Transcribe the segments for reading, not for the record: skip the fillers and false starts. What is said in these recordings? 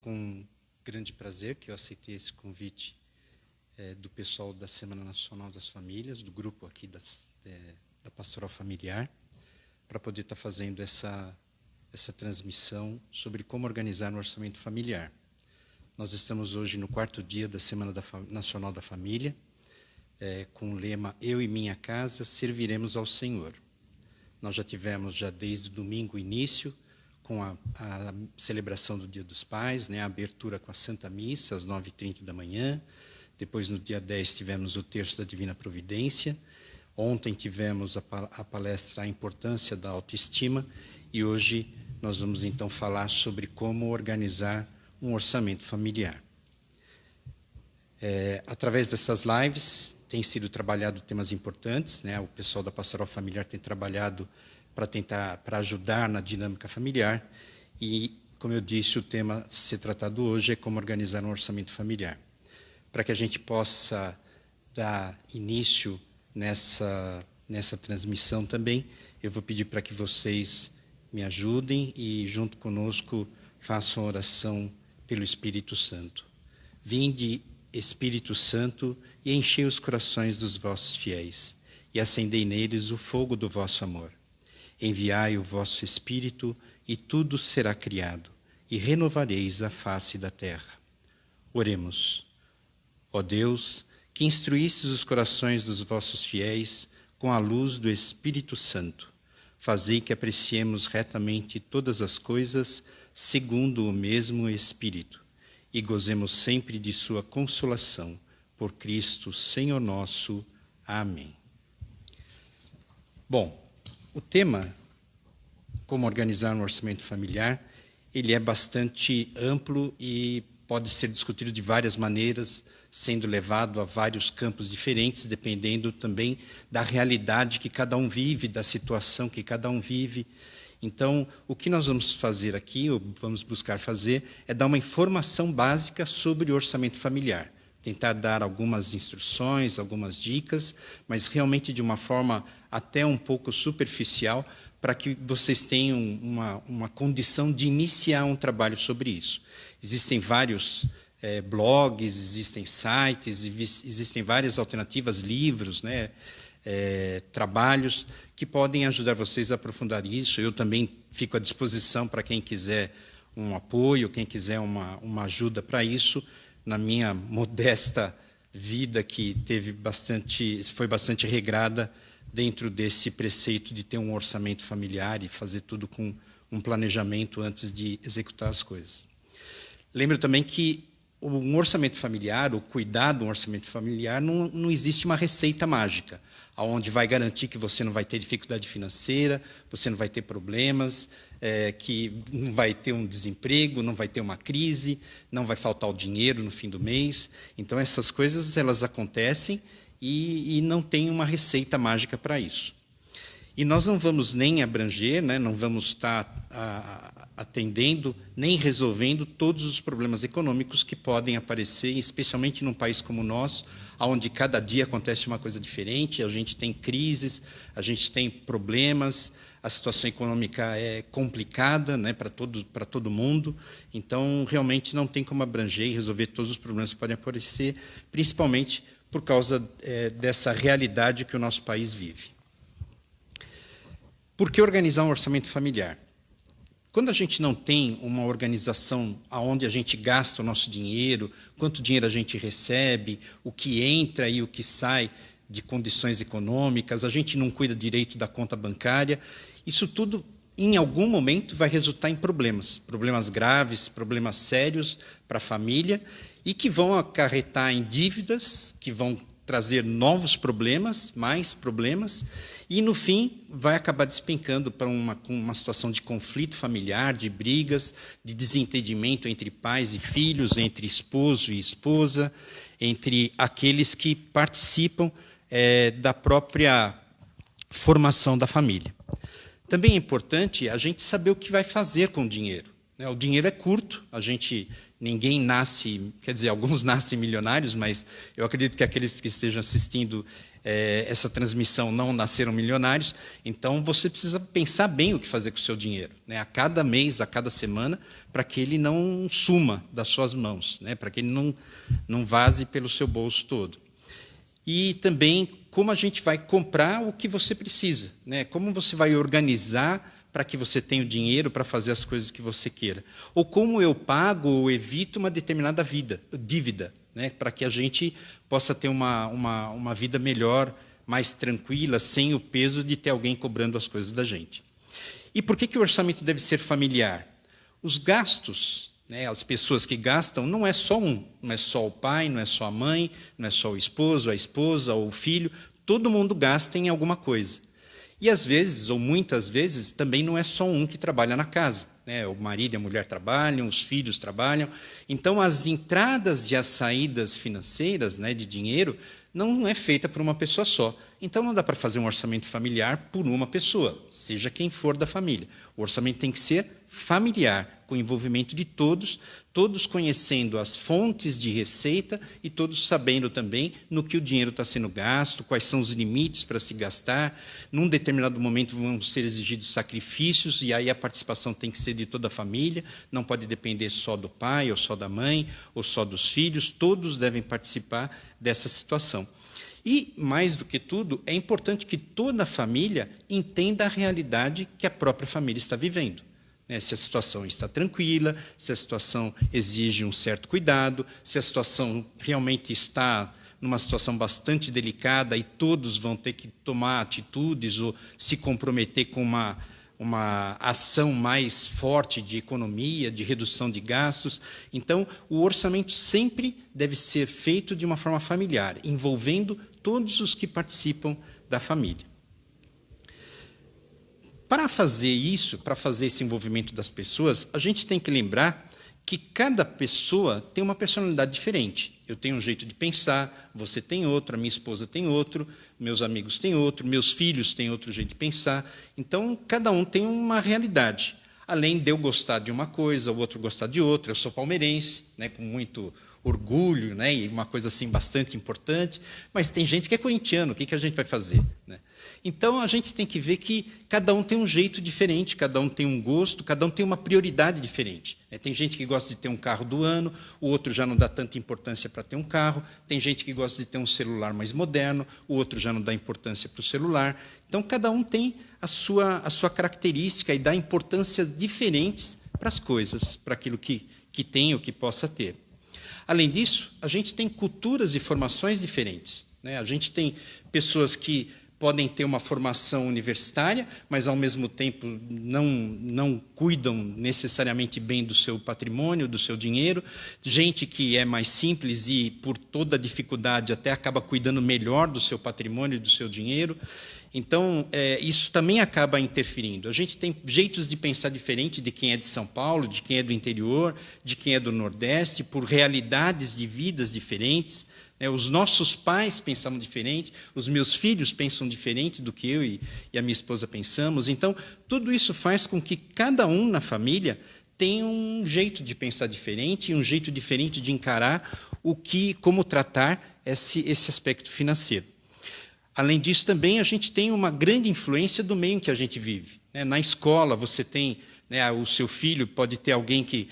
Com grande prazer que eu aceitei esse convite do pessoal da Semana Nacional das Famílias, do grupo aqui da Pastoral Familiar, para poder estar fazendo essa transmissão sobre como organizar um orçamento familiar. Nós estamos hoje no 4º dia da Semana Nacional da Família, com o lema Eu e Minha Casa Serviremos ao Senhor. Nós já tivemos, desde o domingo, o início, com a celebração do Dia dos Pais, a abertura com a Santa Missa, às 9h30 da manhã. Depois, no dia 10, tivemos o Terço da Divina Providência. Ontem tivemos a palestra A Importância da Autoestima. E hoje nós vamos, então, falar sobre como organizar um orçamento familiar. Através dessas lives, tem sido trabalhado temas importantes. O pessoal da Pastoral Familiar tem trabalhado para ajudar na dinâmica familiar. E, como eu disse, o tema a ser tratado hoje é como organizar um orçamento familiar. Para que a gente possa dar início nessa transmissão também, eu vou pedir para que vocês me ajudem e, junto conosco, façam oração pelo Espírito Santo. Vinde, Espírito Santo, e enchei os corações dos vossos fiéis, e acendei neles o fogo do vosso amor. Enviai o vosso Espírito, e tudo será criado, e renovareis a face da terra. Oremos. Ó Deus, que instruístes os corações dos vossos fiéis com a luz do Espírito Santo, fazei que apreciemos retamente todas as coisas segundo o mesmo Espírito, e gozemos sempre de sua consolação. Por Cristo, Senhor nosso. Amém. Bom, o tema, como organizar um orçamento familiar, ele é bastante amplo e pode ser discutido de várias maneiras, sendo levado a vários campos diferentes, dependendo também da realidade que cada um vive, da situação que cada um vive. Então, o que nós vamos fazer aqui, ou vamos buscar fazer, é dar uma informação básica sobre o orçamento familiar. Tentar dar algumas instruções, algumas dicas, mas realmente de uma forma até um pouco superficial, para que vocês tenham uma condição de iniciar um trabalho sobre isso. Existem vários blogs, existem sites, existem várias alternativas, livros, trabalhos que podem ajudar vocês a aprofundar isso. Eu também fico à disposição para quem quiser um apoio, quem quiser uma ajuda para isso. Na minha modesta vida, que foi bastante regrada dentro desse preceito de ter um orçamento familiar e fazer tudo com um planejamento antes de executar as coisas. Lembro também que um orçamento familiar, o cuidado de um orçamento familiar, não existe uma receita mágica, onde vai garantir que você não vai ter dificuldade financeira, você não vai ter problemas, que não vai ter um desemprego, não vai ter uma crise, não vai faltar o dinheiro no fim do mês. Então, essas coisas elas acontecem e não tem uma receita mágica para isso. E nós não vamos nem abranger, não vamos estar atendendo, nem resolvendo todos os problemas econômicos que podem aparecer, especialmente num país como o nosso, onde cada dia acontece uma coisa diferente, a gente tem crises, a gente tem problemas, a situação econômica é complicada para todo mundo, então realmente não tem como abranger e resolver todos os problemas que podem aparecer, principalmente por causa dessa realidade que o nosso país vive. Por que organizar um orçamento familiar? Quando a gente não tem uma organização onde a gente gasta o nosso dinheiro, quanto dinheiro a gente recebe, o que entra e o que sai de condições econômicas, a gente não cuida direito da conta bancária, isso tudo, em algum momento, vai resultar em problemas graves, problemas sérios para a família, e que vão acarretar em dívidas, que vão trazer novos problemas, mais problemas, e, no fim, vai acabar despencando para uma situação de conflito familiar, de brigas, de desentendimento entre pais e filhos, entre esposo e esposa, entre aqueles que participam da própria formação da família. Também é importante a gente saber o que vai fazer com o dinheiro. né? O dinheiro é curto, ninguém nasce, quer dizer, alguns nascem milionários, mas eu acredito que aqueles que estejam assistindo essa transmissão não nasceram milionários, então você precisa pensar bem o que fazer com o seu dinheiro, né? A cada mês, a cada semana, para que ele não suma das suas mãos, né? Para que ele não vaze pelo seu bolso todo. E também como a gente vai comprar o que você precisa, né? Como você vai organizar para que você tenha o dinheiro para fazer as coisas que você queira. Ou como eu pago ou evito uma determinada dívida, né? Para que a gente possa ter uma vida melhor, mais tranquila, sem o peso de ter alguém cobrando as coisas da gente. E por que o orçamento deve ser familiar? Os gastos, né, as pessoas que gastam, não é só não é só o pai, não é só a mãe, não é só o esposo, a esposa ou o filho, todo mundo gasta em alguma coisa. E às vezes, ou muitas vezes, também não é só um que trabalha na casa, né? O marido e a mulher trabalham, os filhos trabalham. Então, as entradas e as saídas financeiras, né, de dinheiro não é feita por uma pessoa só. Então, não dá para fazer um orçamento familiar por uma pessoa, seja quem for da família. O orçamento tem que ser familiar, com o envolvimento de todos, todos conhecendo as fontes de receita e todos sabendo também no que o dinheiro está sendo gasto, quais são os limites para se gastar. Num determinado momento vão ser exigidos sacrifícios e aí a participação tem que ser de toda a família, não pode depender só do pai ou só da mãe ou só dos filhos, todos devem participar dessa situação. E, mais do que tudo, é importante que toda a família entenda a realidade que a própria família está vivendo. Se a situação está tranquila, se a situação exige um certo cuidado, se a situação realmente está numa situação bastante delicada e todos vão ter que tomar atitudes ou se comprometer com uma ação mais forte de economia, de redução de gastos. Então, o orçamento sempre deve ser feito de uma forma familiar, envolvendo todos os que participam da família. Para fazer isso, para fazer esse envolvimento das pessoas, a gente tem que lembrar que cada pessoa tem uma personalidade diferente. Eu tenho um jeito de pensar, você tem outro, a minha esposa tem outro, meus amigos têm outro, meus filhos têm outro jeito de pensar. Então, cada um tem uma realidade. Além de eu gostar de uma coisa, o outro gostar de outra. Eu sou palmeirense, né, com muito orgulho, né, e uma coisa assim bastante importante, mas tem gente que é corintiano, o que a gente vai fazer, né? Então, a gente tem que ver que cada um tem um jeito diferente, cada um tem um gosto, cada um tem uma prioridade diferente. Tem gente que gosta de ter um carro do ano, o outro já não dá tanta importância para ter um carro, tem gente que gosta de ter um celular mais moderno, o outro já não dá importância para o celular. Então, cada um tem a sua característica e dá importâncias diferentes para as coisas, para aquilo que tem ou que possa ter. Além disso, a gente tem culturas e formações diferentes, né? A gente tem pessoas que podem ter uma formação universitária, mas, ao mesmo tempo, não cuidam necessariamente bem do seu patrimônio, do seu dinheiro. Gente que é mais simples e, por toda a dificuldade, até acaba cuidando melhor do seu patrimônio e do seu dinheiro. Então, isso também acaba interferindo. A gente tem jeitos de pensar diferente de quem é de São Paulo, de quem é do interior, de quem é do Nordeste, por realidades de vidas diferentes. Os nossos pais pensavam diferente, os meus filhos pensam diferente do que eu e a minha esposa pensamos. Então, tudo isso faz com que cada um na família tenha um jeito de pensar diferente e um jeito diferente de encarar como tratar esse aspecto financeiro. Além disso, também a gente tem uma grande influência do meio em que a gente vive. Na escola, você tem, o seu filho pode ter alguém que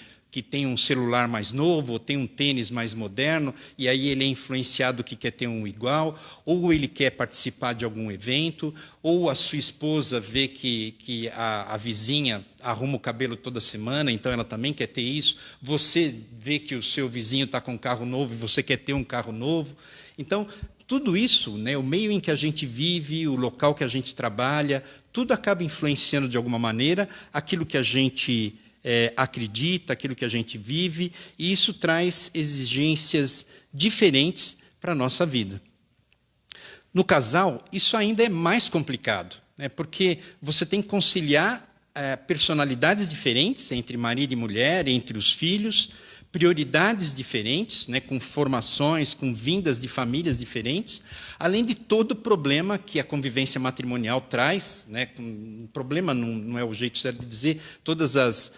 tem um celular mais novo, ou tem um tênis mais moderno, e aí ele é influenciado que quer ter um igual, ou ele quer participar de algum evento, ou a sua esposa vê que a vizinha arruma o cabelo toda semana, então ela também quer ter isso. Você vê que o seu vizinho está com um carro novo e você quer ter um carro novo. Então, tudo isso, o meio em que a gente vive, o local que a gente trabalha, tudo acaba influenciando de alguma maneira aquilo que a gente acredita, aquilo que a gente vive, e isso traz exigências diferentes para a nossa vida. No casal, isso ainda é mais complicado, porque você tem que conciliar personalidades diferentes entre marido e mulher, entre os filhos, prioridades diferentes, com formações, com vindas de famílias diferentes, além de todo o problema que a convivência matrimonial traz. Um problema não é o jeito certo de dizer, todas as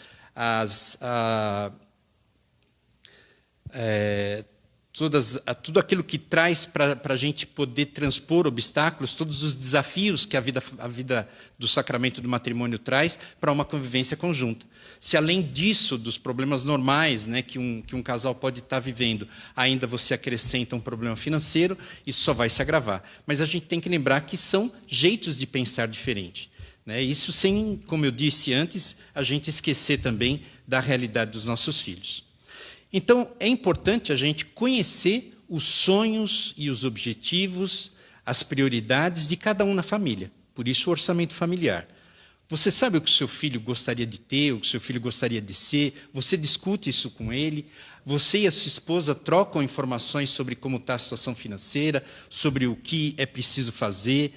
tudo aquilo que traz para a gente poder transpor obstáculos, todos os desafios que a vida do sacramento do matrimônio traz para uma convivência conjunta. Se além disso, dos problemas normais, né, que um casal pode estar vivendo, ainda você acrescenta um problema financeiro, isso só vai se agravar. Mas a gente tem que lembrar que são jeitos de pensar diferente, né? Isso sem, como eu disse antes, a gente esquecer também da realidade dos nossos filhos. Então, é importante a gente conhecer os sonhos e os objetivos, as prioridades de cada um na família. Por isso, o orçamento familiar. Você sabe o que o seu filho gostaria de ter, o que o seu filho gostaria de ser, você discute isso com ele, você e a sua esposa trocam informações sobre como está a situação financeira, sobre o que é preciso fazer,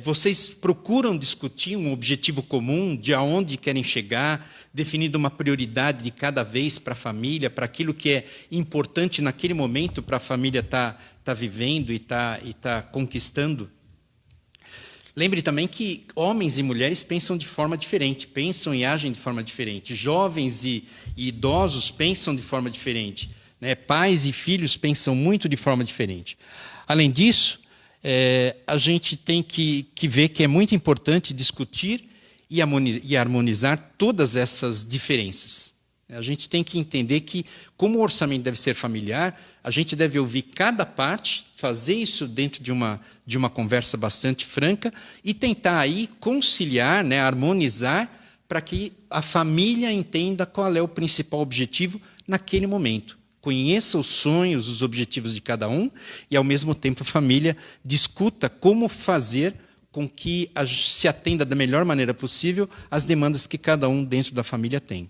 vocês procuram discutir um objetivo comum, de aonde querem chegar, definindo uma prioridade de cada vez para a família, para aquilo que é importante naquele momento para a família tá vivendo e tá conquistando. Lembre também que homens e mulheres pensam de forma diferente, pensam e agem de forma diferente. Jovens e idosos pensam de forma diferente, né? Pais e filhos pensam muito de forma diferente. Além disso, a gente tem que ver que é muito importante discutir e harmonizar todas essas diferenças. A gente tem que entender que, como o orçamento deve ser familiar, a gente deve ouvir cada parte, fazer isso dentro de uma conversa bastante franca e tentar aí conciliar, né, harmonizar, para que a família entenda qual é o principal objetivo naquele momento. Conheça os sonhos, os objetivos de cada um e, ao mesmo tempo, a família discuta como fazer com que se atenda da melhor maneira possível às demandas que cada um dentro da família tem.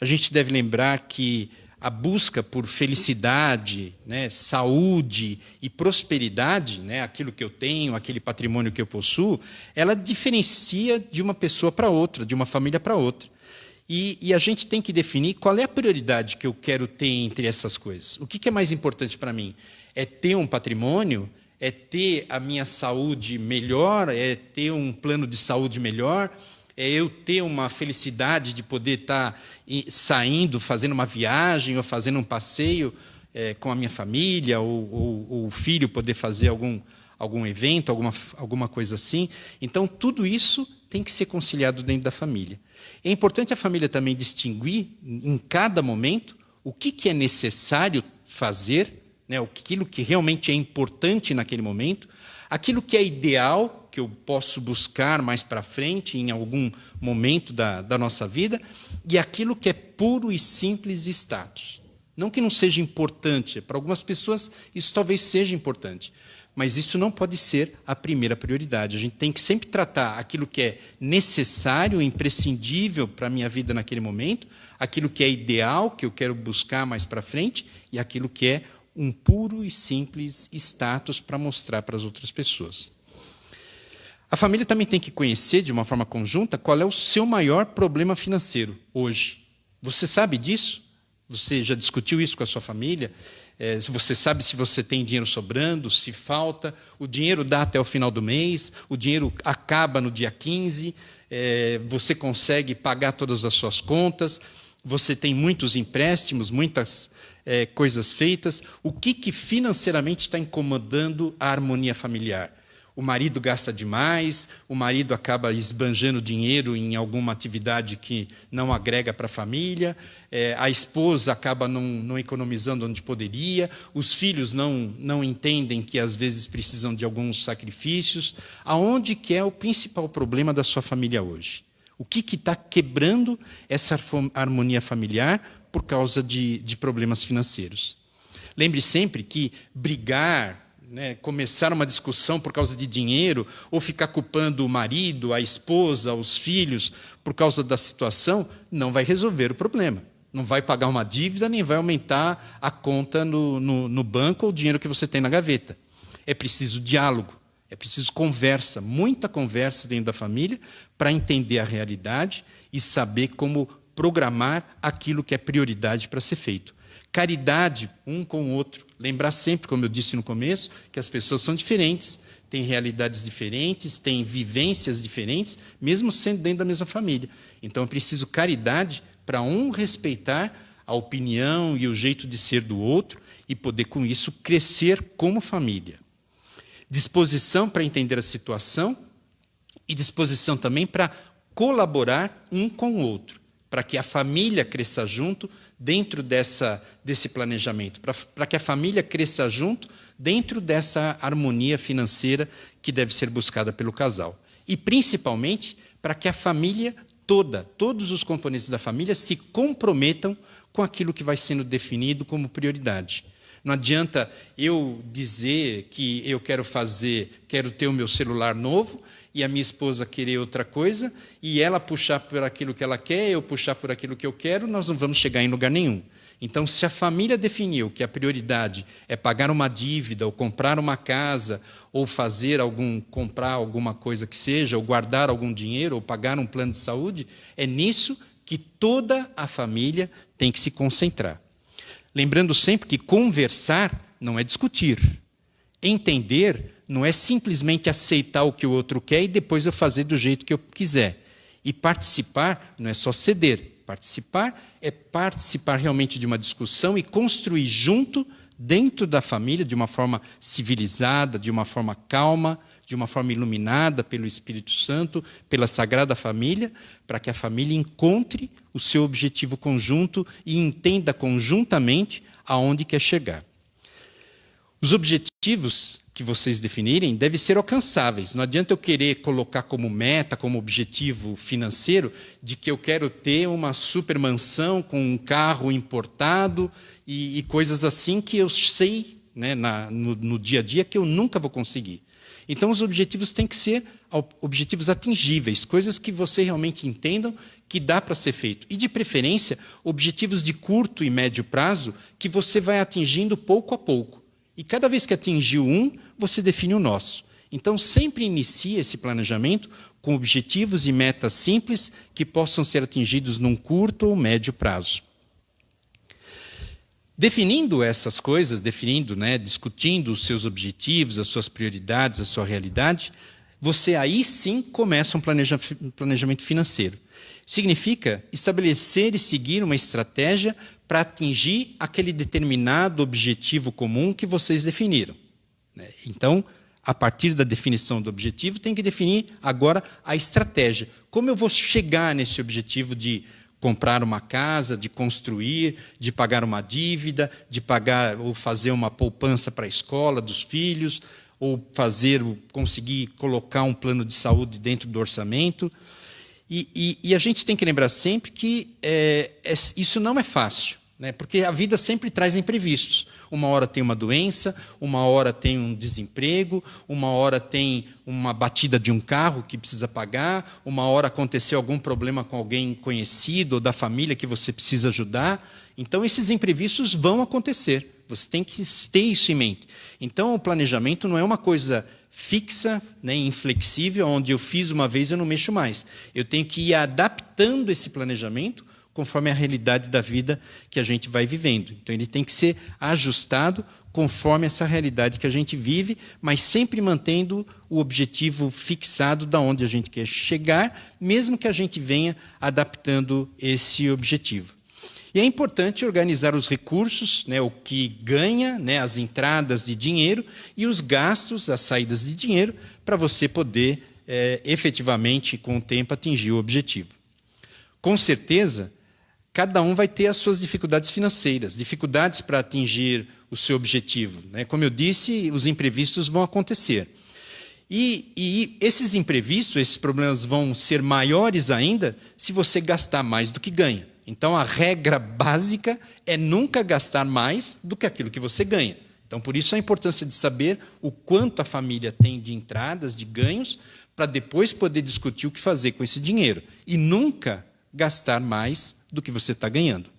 A gente deve lembrar que a busca por felicidade, né, saúde e prosperidade, né, aquilo que eu tenho, aquele patrimônio que eu possuo, ela diferencia de uma pessoa para outra, de uma família para outra. E a gente tem que definir qual é a prioridade que eu quero ter entre essas coisas. O que é mais importante para mim? É ter um patrimônio? É ter a minha saúde melhor? É ter um plano de saúde melhor? É eu ter uma felicidade de poder estar saindo, fazendo uma viagem ou fazendo um passeio com a minha família, ou o filho poder fazer algum evento, alguma coisa assim? Então, tudo isso tem que ser conciliado dentro da família. É importante a família também distinguir, em cada momento, o que é necessário fazer, né, aquilo que realmente é importante naquele momento, aquilo que é ideal, que eu posso buscar mais para frente, em algum momento da nossa vida, e aquilo que é puro e simples status. Não que não seja importante, para algumas pessoas isso talvez seja importante, mas isso não pode ser a primeira prioridade. A gente tem que sempre tratar aquilo que é necessário, imprescindível para a minha vida naquele momento, aquilo que é ideal, que eu quero buscar mais para frente, e aquilo que é um puro e simples status para mostrar para as outras pessoas. A família também tem que conhecer, de uma forma conjunta, qual é o seu maior problema financeiro hoje. Você sabe disso? Você já discutiu isso com a sua família? Você sabe se você tem dinheiro sobrando, se falta, o dinheiro dá até o final do mês, o dinheiro acaba no dia 15, você consegue pagar todas as suas contas, você tem muitos empréstimos, muitas coisas feitas. O que financeiramente está incomodando a harmonia familiar? O marido gasta demais, o marido acaba esbanjando dinheiro em alguma atividade que não agrega para a família, a esposa acaba não economizando onde poderia, os filhos não entendem que às vezes precisam de alguns sacrifícios. Aonde que é o principal problema da sua família hoje? O que está quebrando essa harmonia familiar por causa de problemas financeiros? Lembre sempre que brigar, né, começar uma discussão por causa de dinheiro, ou ficar culpando o marido, a esposa, os filhos, por causa da situação, não vai resolver o problema. Não vai pagar uma dívida, nem vai aumentar a conta no banco ou o dinheiro que você tem na gaveta. É preciso diálogo, é preciso conversa, muita conversa dentro da família, para entender a realidade e saber como programar aquilo que é prioridade para ser feito. Caridade um com o outro. Lembrar sempre, como eu disse no começo, que as pessoas são diferentes, têm realidades diferentes, têm vivências diferentes, mesmo sendo dentro da mesma família. Então é preciso caridade para um respeitar a opinião e o jeito de ser do outro e poder, com isso, crescer como família. Disposição para entender a situação e disposição também para colaborar um com o outro, para que a família cresça junto dentro desse planejamento, para que a família cresça junto dentro dessa harmonia financeira que deve ser buscada pelo casal. E, principalmente, para que a família todos os componentes da família se comprometam com aquilo que vai sendo definido como prioridade. Não adianta eu dizer que eu quero ter o meu celular novo e a minha esposa querer outra coisa, e ela puxar por aquilo que ela quer, eu puxar por aquilo que eu quero, nós não vamos chegar em lugar nenhum. Então, se a família definiu que a prioridade é pagar uma dívida, ou comprar uma casa, ou comprar alguma coisa que seja, ou guardar algum dinheiro, ou pagar um plano de saúde, é nisso que toda a família tem que se concentrar. Lembrando sempre que conversar não é discutir. Entender não é simplesmente aceitar o que o outro quer e depois eu fazer do jeito que eu quiser. E participar não é só ceder. Participar é participar realmente de uma discussão e construir junto, dentro da família, de uma forma civilizada, de uma forma calma, de uma forma iluminada pelo Espírito Santo, pela Sagrada Família, para que a família encontre o seu objetivo conjunto e entenda conjuntamente aonde quer chegar. Os objetivos que vocês definirem devem ser alcançáveis. Não adianta eu querer colocar como meta, como objetivo financeiro, de que eu quero ter uma supermansão com um carro importado e coisas assim que eu sei, né, no dia a dia que eu nunca vou conseguir. Então, os objetivos têm que ser objetivos atingíveis, coisas que você realmente entendam que dá para ser feito. E, de preferência, objetivos de curto e médio prazo que você vai atingindo pouco a pouco. E cada vez que atingiu um, você define o nosso. Então, sempre inicie esse planejamento com objetivos e metas simples que possam ser atingidos num curto ou médio prazo. Definindo essas coisas, discutindo os seus objetivos, as suas prioridades, a sua realidade, você aí sim começa um planejamento financeiro. Significa estabelecer e seguir uma estratégia para atingir aquele determinado objetivo comum que vocês definiram. Então, a partir da definição do objetivo, tem que definir agora a estratégia. Como eu vou chegar nesse objetivo de comprar uma casa, de construir, de pagar uma dívida, de pagar ou fazer uma poupança para a escola dos filhos, ou conseguir colocar um plano de saúde dentro do orçamento. E a gente tem que lembrar sempre que isso não é fácil, né? Porque a vida sempre traz imprevistos. Uma hora tem uma doença, uma hora tem um desemprego, uma hora tem uma batida de um carro que precisa pagar, uma hora aconteceu algum problema com alguém conhecido ou da família que você precisa ajudar. Então, esses imprevistos vão acontecer. Você tem que ter isso em mente. Então, o planejamento não é uma coisa fixa, né, inflexível, onde eu fiz uma vez e eu não mexo mais. Eu tenho que ir adaptando esse planejamento conforme a realidade da vida que a gente vai vivendo. Então, ele tem que ser ajustado conforme essa realidade que a gente vive, mas sempre mantendo o objetivo fixado da onde a gente quer chegar, mesmo que a gente venha adaptando esse objetivo. E é importante organizar os recursos, né, o que ganha, né, as entradas de dinheiro e os gastos, as saídas de dinheiro, para você poder efetivamente, com o tempo, atingir o objetivo. Com certeza, cada um vai ter as suas dificuldades financeiras, dificuldades para atingir o seu objetivo, né? Como eu disse, os imprevistos vão acontecer. E esses imprevistos, esses problemas vão ser maiores ainda se você gastar mais do que ganha. Então, a regra básica é nunca gastar mais do que aquilo que você ganha. Então, por isso a importância de saber o quanto a família tem de entradas, de ganhos, para depois poder discutir o que fazer com esse dinheiro. E nunca gastar mais do que você está ganhando.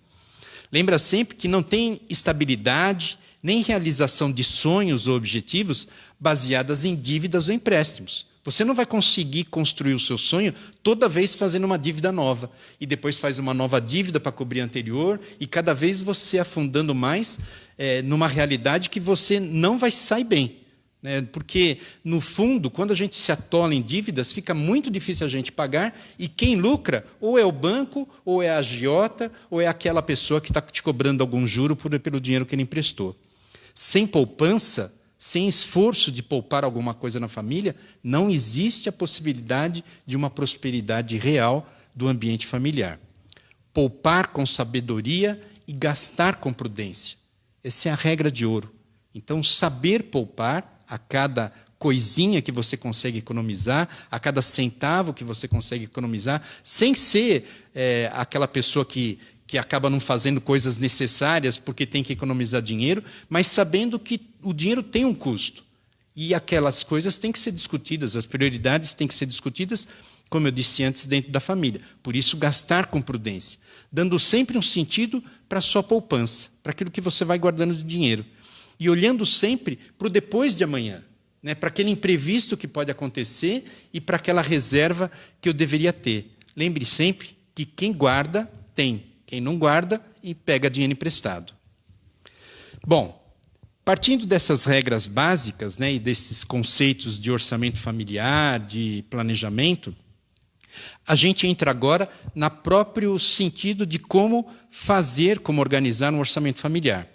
Lembra sempre que não tem estabilidade, nem realização de sonhos ou objetivos baseadas em dívidas ou empréstimos. Você não vai conseguir construir o seu sonho toda vez fazendo uma dívida nova. E depois faz uma nova dívida para cobrir a anterior. E cada vez você afundando mais numa realidade que você não vai sair bem. né? Porque, no fundo, quando a gente se atola em dívidas, fica muito difícil a gente pagar, e quem lucra ou é o banco, ou é a agiota, ou é aquela pessoa que está te cobrando algum juro pelo dinheiro que ele emprestou. Sem poupança, sem esforço de poupar alguma coisa na família, não existe a possibilidade de uma prosperidade real do ambiente familiar. Poupar com sabedoria e gastar com prudência. Essa é a regra de ouro. Então, saber poupar a cada coisinha que você consegue economizar, a cada centavo que você consegue economizar, sem ser aquela pessoa que acaba não fazendo coisas necessárias porque tem que economizar dinheiro, mas sabendo que o dinheiro tem um custo. E aquelas coisas têm que ser discutidas, as prioridades têm que ser discutidas, como eu disse antes, dentro da família. Por isso, gastar com prudência, dando sempre um sentido para a sua poupança, para aquilo que você vai guardando de dinheiro. E olhando sempre para o depois de amanhã, né, para aquele imprevisto que pode acontecer e para aquela reserva que eu deveria ter. Lembre sempre que quem guarda, tem. Quem não guarda, e pega dinheiro emprestado. Bom, partindo dessas regras básicas, né, e desses conceitos de orçamento familiar, de planejamento, a gente entra agora no próprio sentido de como fazer, como organizar um orçamento familiar.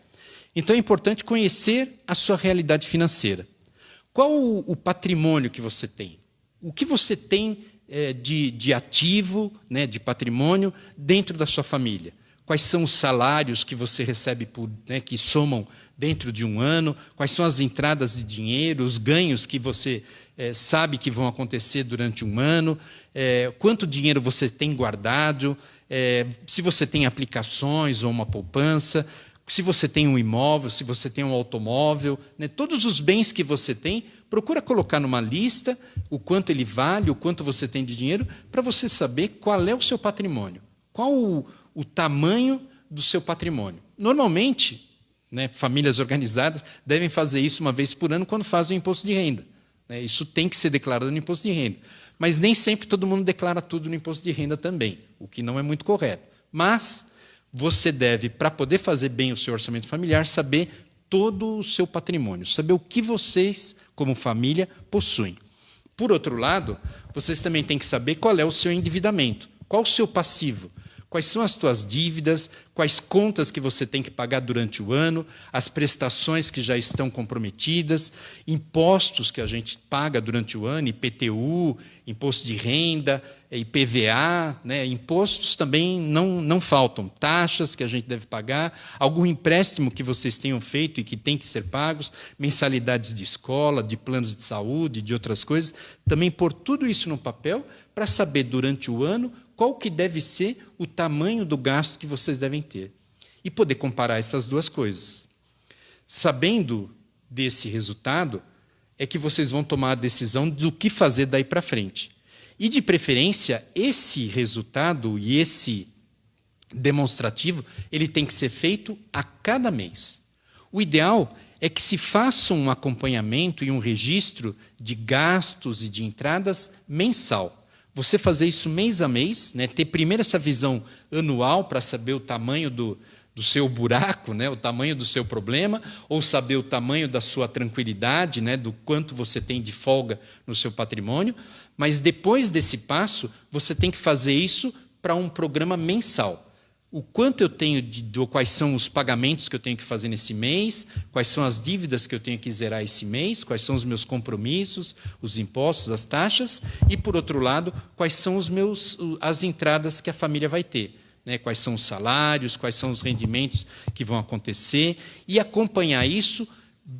Então é importante conhecer a sua realidade financeira. Qual o patrimônio que você tem? O que você tem de ativo, né, de patrimônio, dentro da sua família? Quais são os salários que você recebe, que somam dentro de um ano? Quais são as entradas de dinheiro, os ganhos que você sabe que vão acontecer durante um ano? Quanto dinheiro você tem guardado? Se você tem aplicações ou uma poupança? Se você tem um imóvel, se você tem um automóvel, né, todos os bens que você tem, procura colocar numa lista o quanto ele vale, o quanto você tem de dinheiro, para você saber qual é o seu patrimônio, qual o tamanho do seu patrimônio. Normalmente, né, famílias organizadas devem fazer isso uma vez por ano quando fazem o imposto de renda. Né, isso tem que ser declarado no imposto de renda. Mas nem sempre todo mundo declara tudo no imposto de renda também, o que não é muito correto. Mas você deve, para poder fazer bem o seu orçamento familiar, saber todo o seu patrimônio, saber o que vocês, como família, possuem. Por outro lado, vocês também têm que saber qual é o seu endividamento, qual o seu passivo, quais são as suas dívidas, quais contas que você tem que pagar durante o ano, as prestações que já estão comprometidas, impostos que a gente paga durante o ano, IPTU, imposto de renda, IPVA, né? Impostos também não faltam, taxas que a gente deve pagar, algum empréstimo que vocês tenham feito e que tem que ser pagos, mensalidades de escola, de planos de saúde, de outras coisas, também pôr tudo isso no papel para saber durante o ano qual que deve ser o tamanho do gasto que vocês devem ter. E poder comparar essas duas coisas. Sabendo desse resultado, é que vocês vão tomar a decisão do que fazer daí para frente. E, de preferência, esse resultado e esse demonstrativo, ele tem que ser feito a cada mês. O ideal é que se faça um acompanhamento e um registro de gastos e de entradas mensal. Você fazer isso mês a mês, né, ter primeiro essa visão anual para saber o tamanho do seu buraco, né, o tamanho do seu problema, ou saber o tamanho da sua tranquilidade, né, do quanto você tem de folga no seu patrimônio. Mas depois desse passo, você tem que fazer isso para um programa mensal. O quanto eu tenho quais são os pagamentos que eu tenho que fazer nesse mês, quais são as dívidas que eu tenho que zerar esse mês, quais são os meus compromissos, os impostos, as taxas, e, por outro lado, quais são as entradas que a família vai ter, né? Quais são os salários, quais são os rendimentos que vão acontecer, e acompanhar isso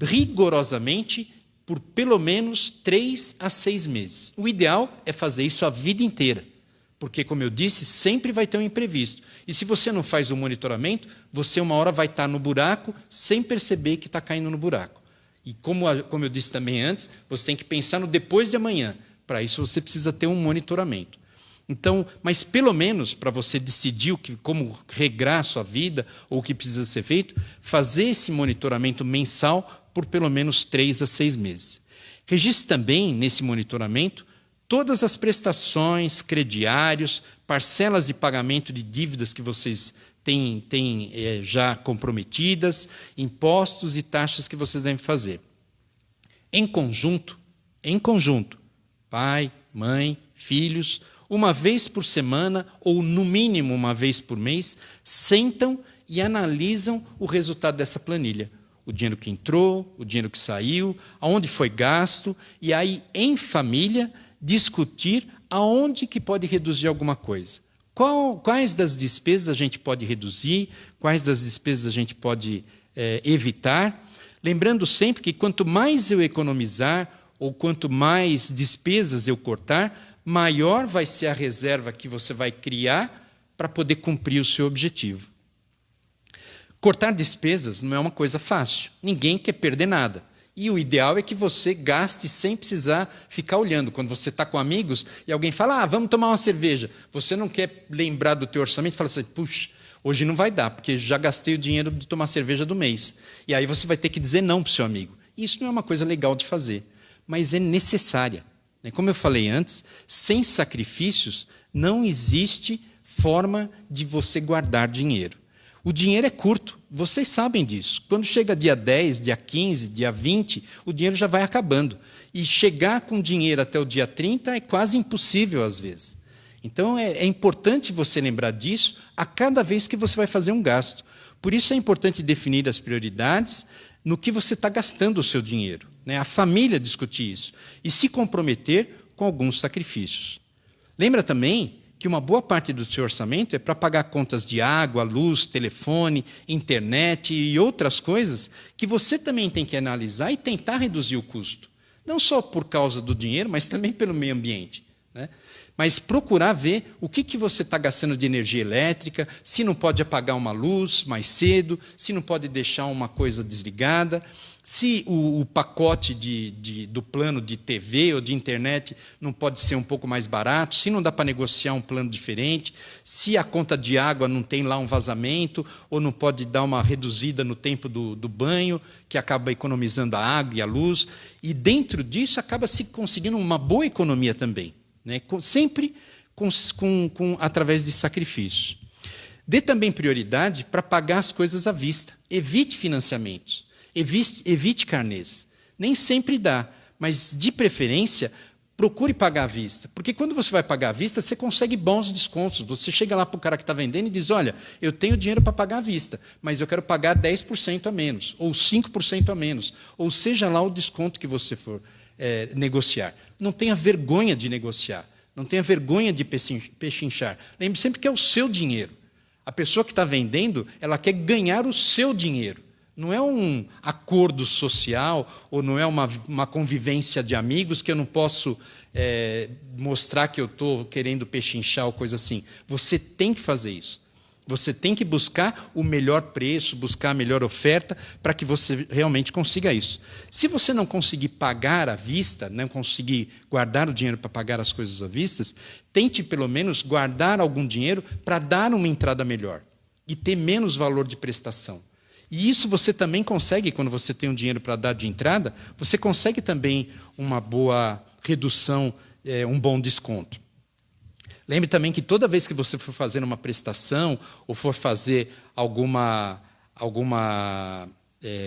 rigorosamente por pelo menos 3 a 6 meses. O ideal é fazer isso a vida inteira. Porque, como eu disse, sempre vai ter um imprevisto. E se você não faz o monitoramento, você uma hora vai estar no buraco sem perceber que está caindo no buraco. E como eu disse também antes, você tem que pensar no depois de amanhã. Para isso você precisa ter um monitoramento. Então, mas pelo menos para você decidir como regrar a sua vida ou o que precisa ser feito, fazer esse monitoramento mensal por pelo menos 3 a 6 meses. Registre também nesse monitoramento todas as prestações, crediários, parcelas de pagamento de dívidas que vocês têm já comprometidas, impostos e taxas que vocês devem fazer. em conjunto, pai, mãe, filhos, uma vez por semana ou no mínimo uma vez por mês, sentam e analisam o resultado dessa planilha. O dinheiro que entrou, o dinheiro que saiu, aonde foi gasto, e aí, em família, discutir aonde que pode reduzir alguma coisa. Quais das despesas a gente pode reduzir, quais das despesas a gente pode evitar. Lembrando sempre que quanto mais eu economizar, ou quanto mais despesas eu cortar, maior vai ser a reserva que você vai criar para poder cumprir o seu objetivo. Cortar despesas não é uma coisa fácil. Ninguém quer perder nada. E o ideal é que você gaste sem precisar ficar olhando. Quando você está com amigos e alguém fala, vamos tomar uma cerveja. Você não quer lembrar do teu orçamento e fala assim, puxa, hoje não vai dar, porque já gastei o dinheiro de tomar cerveja do mês. E aí você vai ter que dizer não para o seu amigo. Isso não é uma coisa legal de fazer, mas é necessária. Como eu falei antes, sem sacrifícios não existe forma de você guardar dinheiro. O dinheiro é curto, vocês sabem disso. Quando chega dia 10, dia 15, dia 20, o dinheiro já vai acabando. E chegar com dinheiro até o dia 30 é quase impossível às vezes. Então é importante você lembrar disso a cada vez que você vai fazer um gasto. Por isso é importante definir as prioridades no que você está gastando o seu dinheiro. A família discutir isso e se comprometer com alguns sacrifícios. Lembra também que uma boa parte do seu orçamento é para pagar contas de água, luz, telefone, internet e outras coisas que você também tem que analisar e tentar reduzir o custo. Não só por causa do dinheiro, mas também pelo meio ambiente. Mas procurar ver o que você está gastando de energia elétrica, se não pode apagar uma luz mais cedo, se não pode deixar uma coisa desligada, se o pacote do plano de TV ou de internet não pode ser um pouco mais barato, se não dá para negociar um plano diferente, se a conta de água não tem lá um vazamento, ou não pode dar uma reduzida no tempo do banho, que acaba economizando a água e a luz. E dentro disso acaba se conseguindo uma boa economia também. Sempre através de sacrifícios. Dê também prioridade para pagar as coisas à vista. Evite financiamentos. Evite carnês. Nem sempre dá, mas, de preferência, procure pagar à vista. Porque quando você vai pagar à vista, você consegue bons descontos. Você chega lá para o cara que está vendendo e diz, olha, eu tenho dinheiro para pagar à vista, mas eu quero pagar 10% a menos, ou 5% a menos, ou seja lá o desconto que você for negociar. Não tenha vergonha de negociar. Não tenha vergonha de pechinchar. Lembre sempre que é o seu dinheiro. A pessoa que está vendendo, ela quer ganhar o seu dinheiro. Não é um acordo social ou não é uma convivência de amigos que eu não posso mostrar que eu estou querendo pechinchar ou coisa assim. Você tem que fazer isso. Você tem que buscar o melhor preço, buscar a melhor oferta para que você realmente consiga isso. Se você não conseguir pagar à vista, não conseguir guardar o dinheiro para pagar as coisas à vista, tente pelo menos guardar algum dinheiro para dar uma entrada melhor e ter menos valor de prestação. E isso você também consegue, quando você tem um dinheiro para dar de entrada, você consegue também uma boa redução, um bom desconto. Lembre também que toda vez que você for fazer uma prestação ou for fazer alguma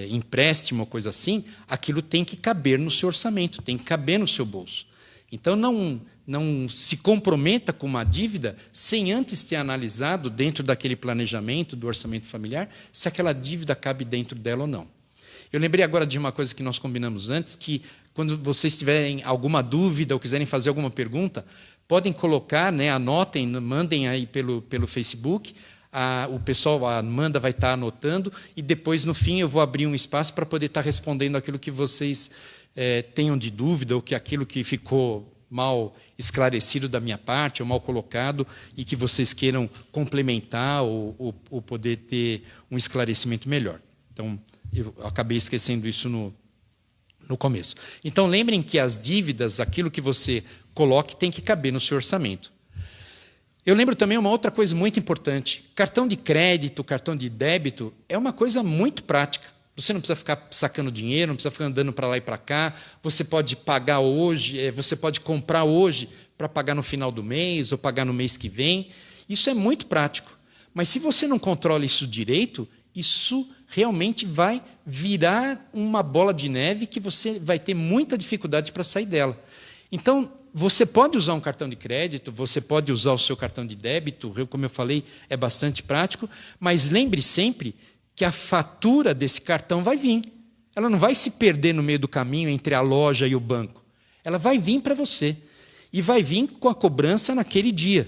empréstimo ou coisa assim, aquilo tem que caber no seu orçamento, tem que caber no seu bolso. Então, não se comprometa com uma dívida sem antes ter analisado, dentro daquele planejamento do orçamento familiar, se aquela dívida cabe dentro dela ou não. Eu lembrei agora de uma coisa que nós combinamos antes, que quando vocês tiverem alguma dúvida ou quiserem fazer alguma pergunta, podem colocar, anotem, mandem aí pelo Facebook, o pessoal, a Amanda vai estar anotando, e depois, no fim, eu vou abrir um espaço para poder estar respondendo aquilo que vocês tenham de dúvida, ou que aquilo que ficou mal esclarecido da minha parte, ou mal colocado, e que vocês queiram complementar ou poder ter um esclarecimento melhor. Então, eu acabei esquecendo isso no começo. Então, lembrem que as dívidas, aquilo que você coloque, tem que caber no seu orçamento. Eu lembro também uma outra coisa muito importante. Cartão de crédito, cartão de débito, é uma coisa muito prática. Você não precisa ficar sacando dinheiro, não precisa ficar andando para lá e para cá. Você pode pagar hoje, você pode comprar hoje para pagar no final do mês ou pagar no mês que vem. Isso é muito prático. Mas se você não controla isso direito, isso realmente vai virar uma bola de neve que você vai ter muita dificuldade para sair dela. Então, você pode usar um cartão de crédito, você pode usar o seu cartão de débito, como eu falei, é bastante prático, mas lembre sempre que a fatura desse cartão vai vir. Ela não vai se perder no meio do caminho entre a loja e o banco. Ela vai vir para você. E vai vir com a cobrança naquele dia.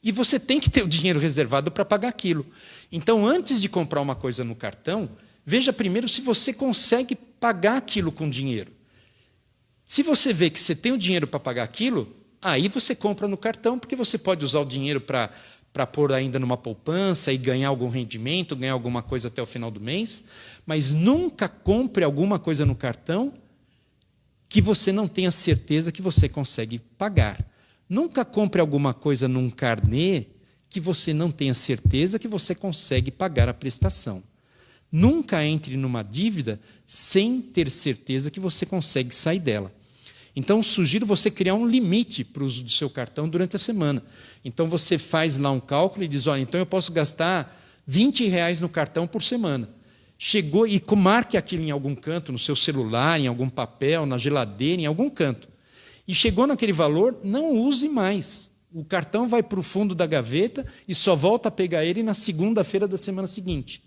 E você tem que ter o dinheiro reservado para pagar aquilo. Então, antes de comprar uma coisa no cartão, veja primeiro se você consegue pagar aquilo com dinheiro. Se você vê que você tem o dinheiro para pagar aquilo, aí você compra no cartão, porque você pode usar o dinheiro para pôr ainda numa poupança e ganhar algum rendimento, ganhar alguma coisa até o final do mês. Mas nunca compre alguma coisa no cartão que você não tenha certeza que você consegue pagar. Nunca compre alguma coisa num carnê que você não tenha certeza que você consegue pagar a prestação. Nunca entre numa dívida sem ter certeza que você consegue sair dela. Então, sugiro você criar um limite para o uso do seu cartão durante a semana. Então, você faz lá um cálculo e diz, olha, então eu posso gastar R$20 no cartão por semana. Chegou e marque aquilo em algum canto, no seu celular, em algum papel, na geladeira, em algum canto. E chegou naquele valor, não use mais. O cartão vai para o fundo da gaveta e só volta a pegar ele na segunda-feira da semana seguinte.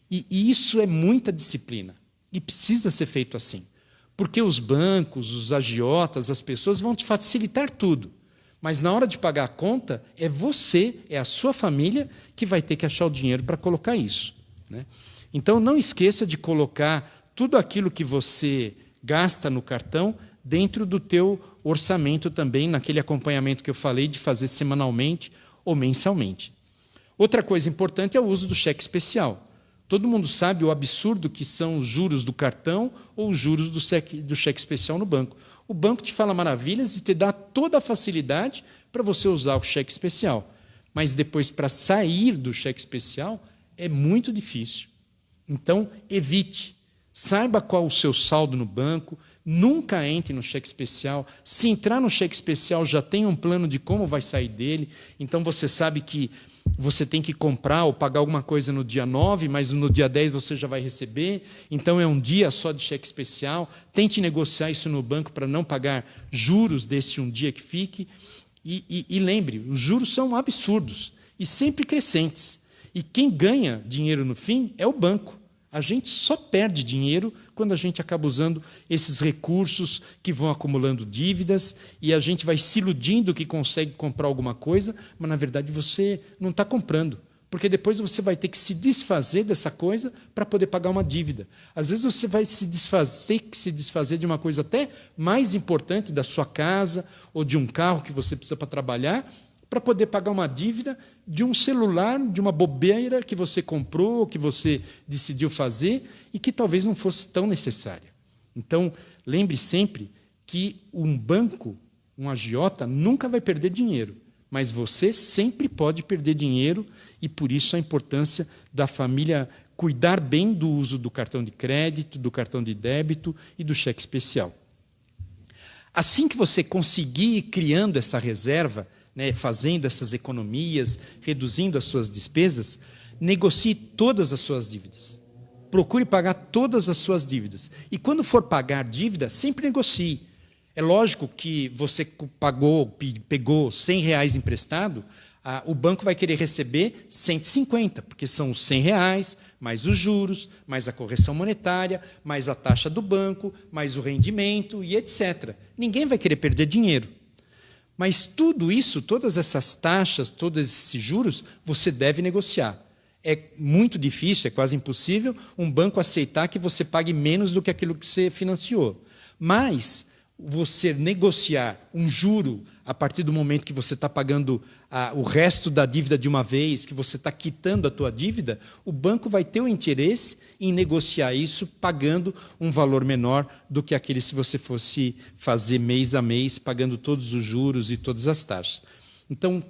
E isso é muita disciplina. E precisa ser feito assim. Porque os bancos, os agiotas, as pessoas vão te facilitar tudo. Mas na hora de pagar a conta, é você, é a sua família que vai ter que achar o dinheiro para colocar isso, né? Então, não esqueça de colocar tudo aquilo que você gasta no cartão dentro do teu orçamento também, naquele acompanhamento que eu falei de fazer semanalmente ou mensalmente. Outra coisa importante é o uso do cheque especial. Todo mundo sabe o absurdo que são os juros do cartão ou os juros do cheque especial no banco. O banco te fala maravilhas e te dá toda a facilidade para você usar o cheque especial. Mas depois, para sair do cheque especial, é muito difícil. Então, evite. Saiba qual o seu saldo no banco, nunca entre no cheque especial. Se entrar no cheque especial, já tem um plano de como vai sair dele. Então, você sabe que você tem que comprar ou pagar alguma coisa no dia 9, mas no dia 10 você já vai receber. Então, é um dia só de cheque especial. Tente negociar isso no banco para não pagar juros desse um dia que fique. E lembre, os juros são absurdos e sempre crescentes. E quem ganha dinheiro no fim é o banco. A gente só perde dinheiro quando a gente acaba usando esses recursos que vão acumulando dívidas e a gente vai se iludindo que consegue comprar alguma coisa, mas, na verdade, você não está comprando. Porque depois você vai ter que se desfazer dessa coisa para poder pagar uma dívida. Às vezes você vai se desfazer de uma coisa até mais importante da sua casa ou de um carro que você precisa para trabalhar, para poder pagar uma dívida de um celular, de uma bobeira que você comprou, que você decidiu fazer e que talvez não fosse tão necessária. Então, lembre sempre que um banco, um agiota, nunca vai perder dinheiro, mas você sempre pode perder dinheiro e, por isso, a importância da família cuidar bem do uso do cartão de crédito, do cartão de débito e do cheque especial. Assim que você conseguir ir criando essa reserva, né, fazendo essas economias, reduzindo as suas despesas, negocie todas as suas dívidas. Procure pagar todas as suas dívidas. E quando for pagar dívida, sempre negocie. É lógico que você pegou R$100 emprestado, o banco vai querer receber 150, porque são os R$100, mais os juros, mais a correção monetária, mais a taxa do banco, mais o rendimento e etc. Ninguém vai querer perder dinheiro. Mas tudo isso, todas essas taxas, todos esses juros, você deve negociar. É muito difícil, é quase impossível, um banco aceitar que você pague menos do que aquilo que você financiou. Mas você negociar um juro a partir do momento que você está pagando o resto da dívida de uma vez, que você está quitando a tua dívida, o banco vai ter o interesse em negociar isso pagando um valor menor do que aquele se você fosse fazer mês a mês, pagando todos os juros e todas as taxas. Então,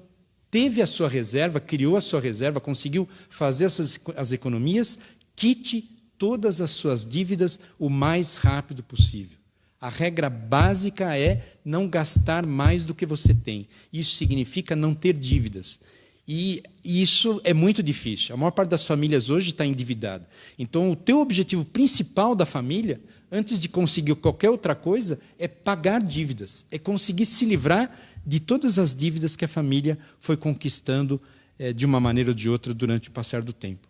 teve a sua reserva, criou a sua reserva, conseguiu fazer as economias, quite todas as suas dívidas o mais rápido possível. A regra básica é não gastar mais do que você tem. Isso significa não ter dívidas. E isso é muito difícil. A maior parte das famílias hoje está endividada. Então, o teu objetivo principal da família, antes de conseguir qualquer outra coisa, é pagar dívidas, é conseguir se livrar de todas as dívidas que a família foi conquistando de uma maneira ou de outra durante o passar do tempo.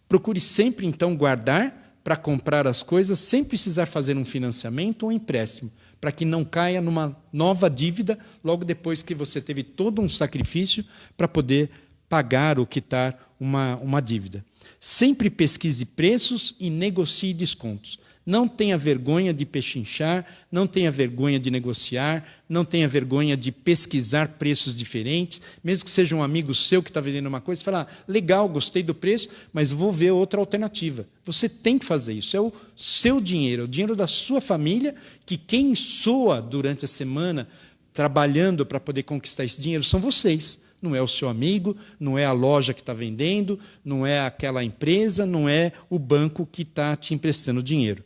Procure sempre, então, guardar para comprar as coisas sem precisar fazer um financiamento ou um empréstimo, para que não caia numa nova dívida logo depois que você teve todo um sacrifício para poder pagar ou quitar uma dívida. Sempre pesquise preços e negocie descontos. Não tenha vergonha de pechinchar, não tenha vergonha de negociar, não tenha vergonha de pesquisar preços diferentes, mesmo que seja um amigo seu que está vendendo uma coisa, você fala, legal, gostei do preço, mas vou ver outra alternativa. Você tem que fazer isso, é o seu dinheiro, é o dinheiro da sua família, que quem soa durante a semana trabalhando para poder conquistar esse dinheiro são vocês. Não é o seu amigo, não é a loja que está vendendo, não é aquela empresa, não é o banco que está te emprestando dinheiro.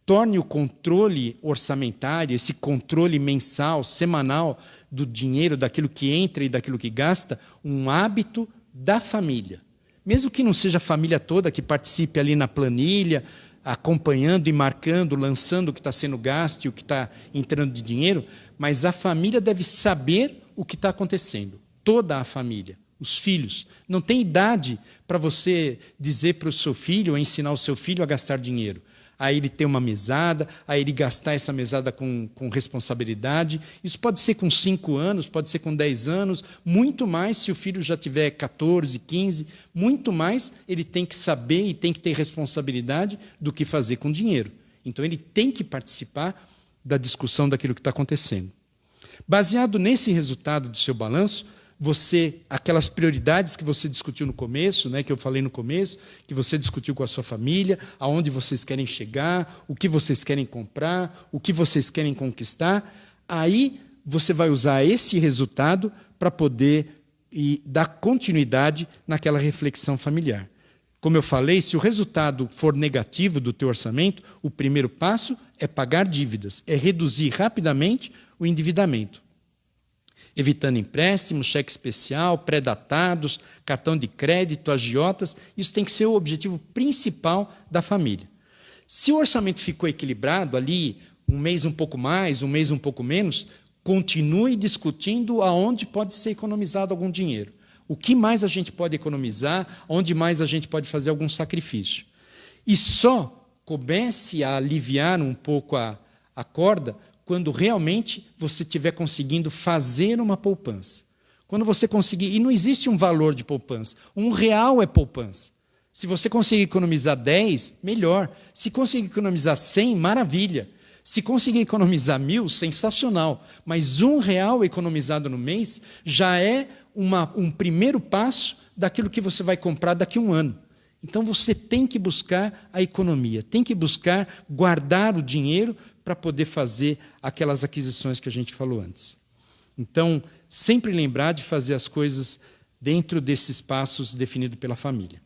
Torne o controle orçamentário, esse controle mensal, semanal do dinheiro, daquilo que entra e daquilo que gasta, um hábito da família. Mesmo que não seja a família toda que participe ali na planilha, acompanhando e marcando, lançando o que está sendo gasto e o que está entrando de dinheiro, mas a família deve saber o que está acontecendo. Toda a família, os filhos. Não tem idade para você dizer para o seu filho, ou ensinar o seu filho a gastar dinheiro. A ele ter uma mesada, a ele gastar essa mesada com responsabilidade. Isso pode ser com 5 anos, pode ser com 10 anos, muito mais se o filho já tiver 14, 15, muito mais ele tem que saber e tem que ter responsabilidade do que fazer com dinheiro. Então ele tem que participar da discussão daquilo que está acontecendo. Baseado nesse resultado do seu balanço, aquelas prioridades que você discutiu no começo, que eu falei no começo, que você discutiu com a sua família, aonde vocês querem chegar, o que vocês querem comprar, o que vocês querem conquistar, aí você vai usar esse resultado para poder dar continuidade naquela reflexão familiar. Como eu falei, se o resultado for negativo do teu orçamento, o primeiro passo é pagar dívidas, é reduzir rapidamente o endividamento. Evitando empréstimos, cheque especial, pré-datados, cartão de crédito, agiotas, isso tem que ser o objetivo principal da família. Se o orçamento ficou equilibrado ali, um mês um pouco mais, um mês um pouco menos, continue discutindo aonde pode ser economizado algum dinheiro. O que mais a gente pode economizar, onde mais a gente pode fazer algum sacrifício. E só comece a aliviar um pouco a corda quando realmente você estiver conseguindo fazer uma poupança. Quando você conseguir, e não existe um valor de poupança, R$1 é poupança. Se você conseguir economizar 10, melhor. Se conseguir economizar 100, maravilha. Se conseguir economizar 1.000, sensacional. Mas R$1 economizado no mês já é um primeiro passo daquilo que você vai comprar daqui a um ano. Então você tem que buscar a economia, tem que buscar guardar o dinheiro para poder fazer aquelas aquisições que a gente falou antes. Então, sempre lembrar de fazer as coisas dentro desses passos definidos pela família.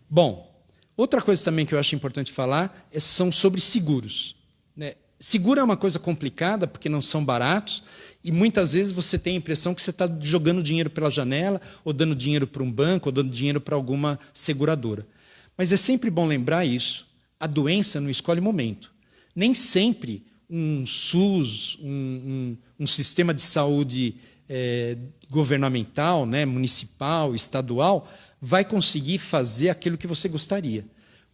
Bom, outra coisa também que eu acho importante falar são sobre seguros. Seguro é uma coisa complicada, porque não são baratos, e muitas vezes você tem a impressão que você está jogando dinheiro pela janela, ou dando dinheiro para um banco, ou dando dinheiro para alguma seguradora. Mas é sempre bom lembrar isso. A doença não escolhe momento. Nem sempre um SUS, um sistema de saúde governamental, municipal, estadual, vai conseguir fazer aquilo que você gostaria.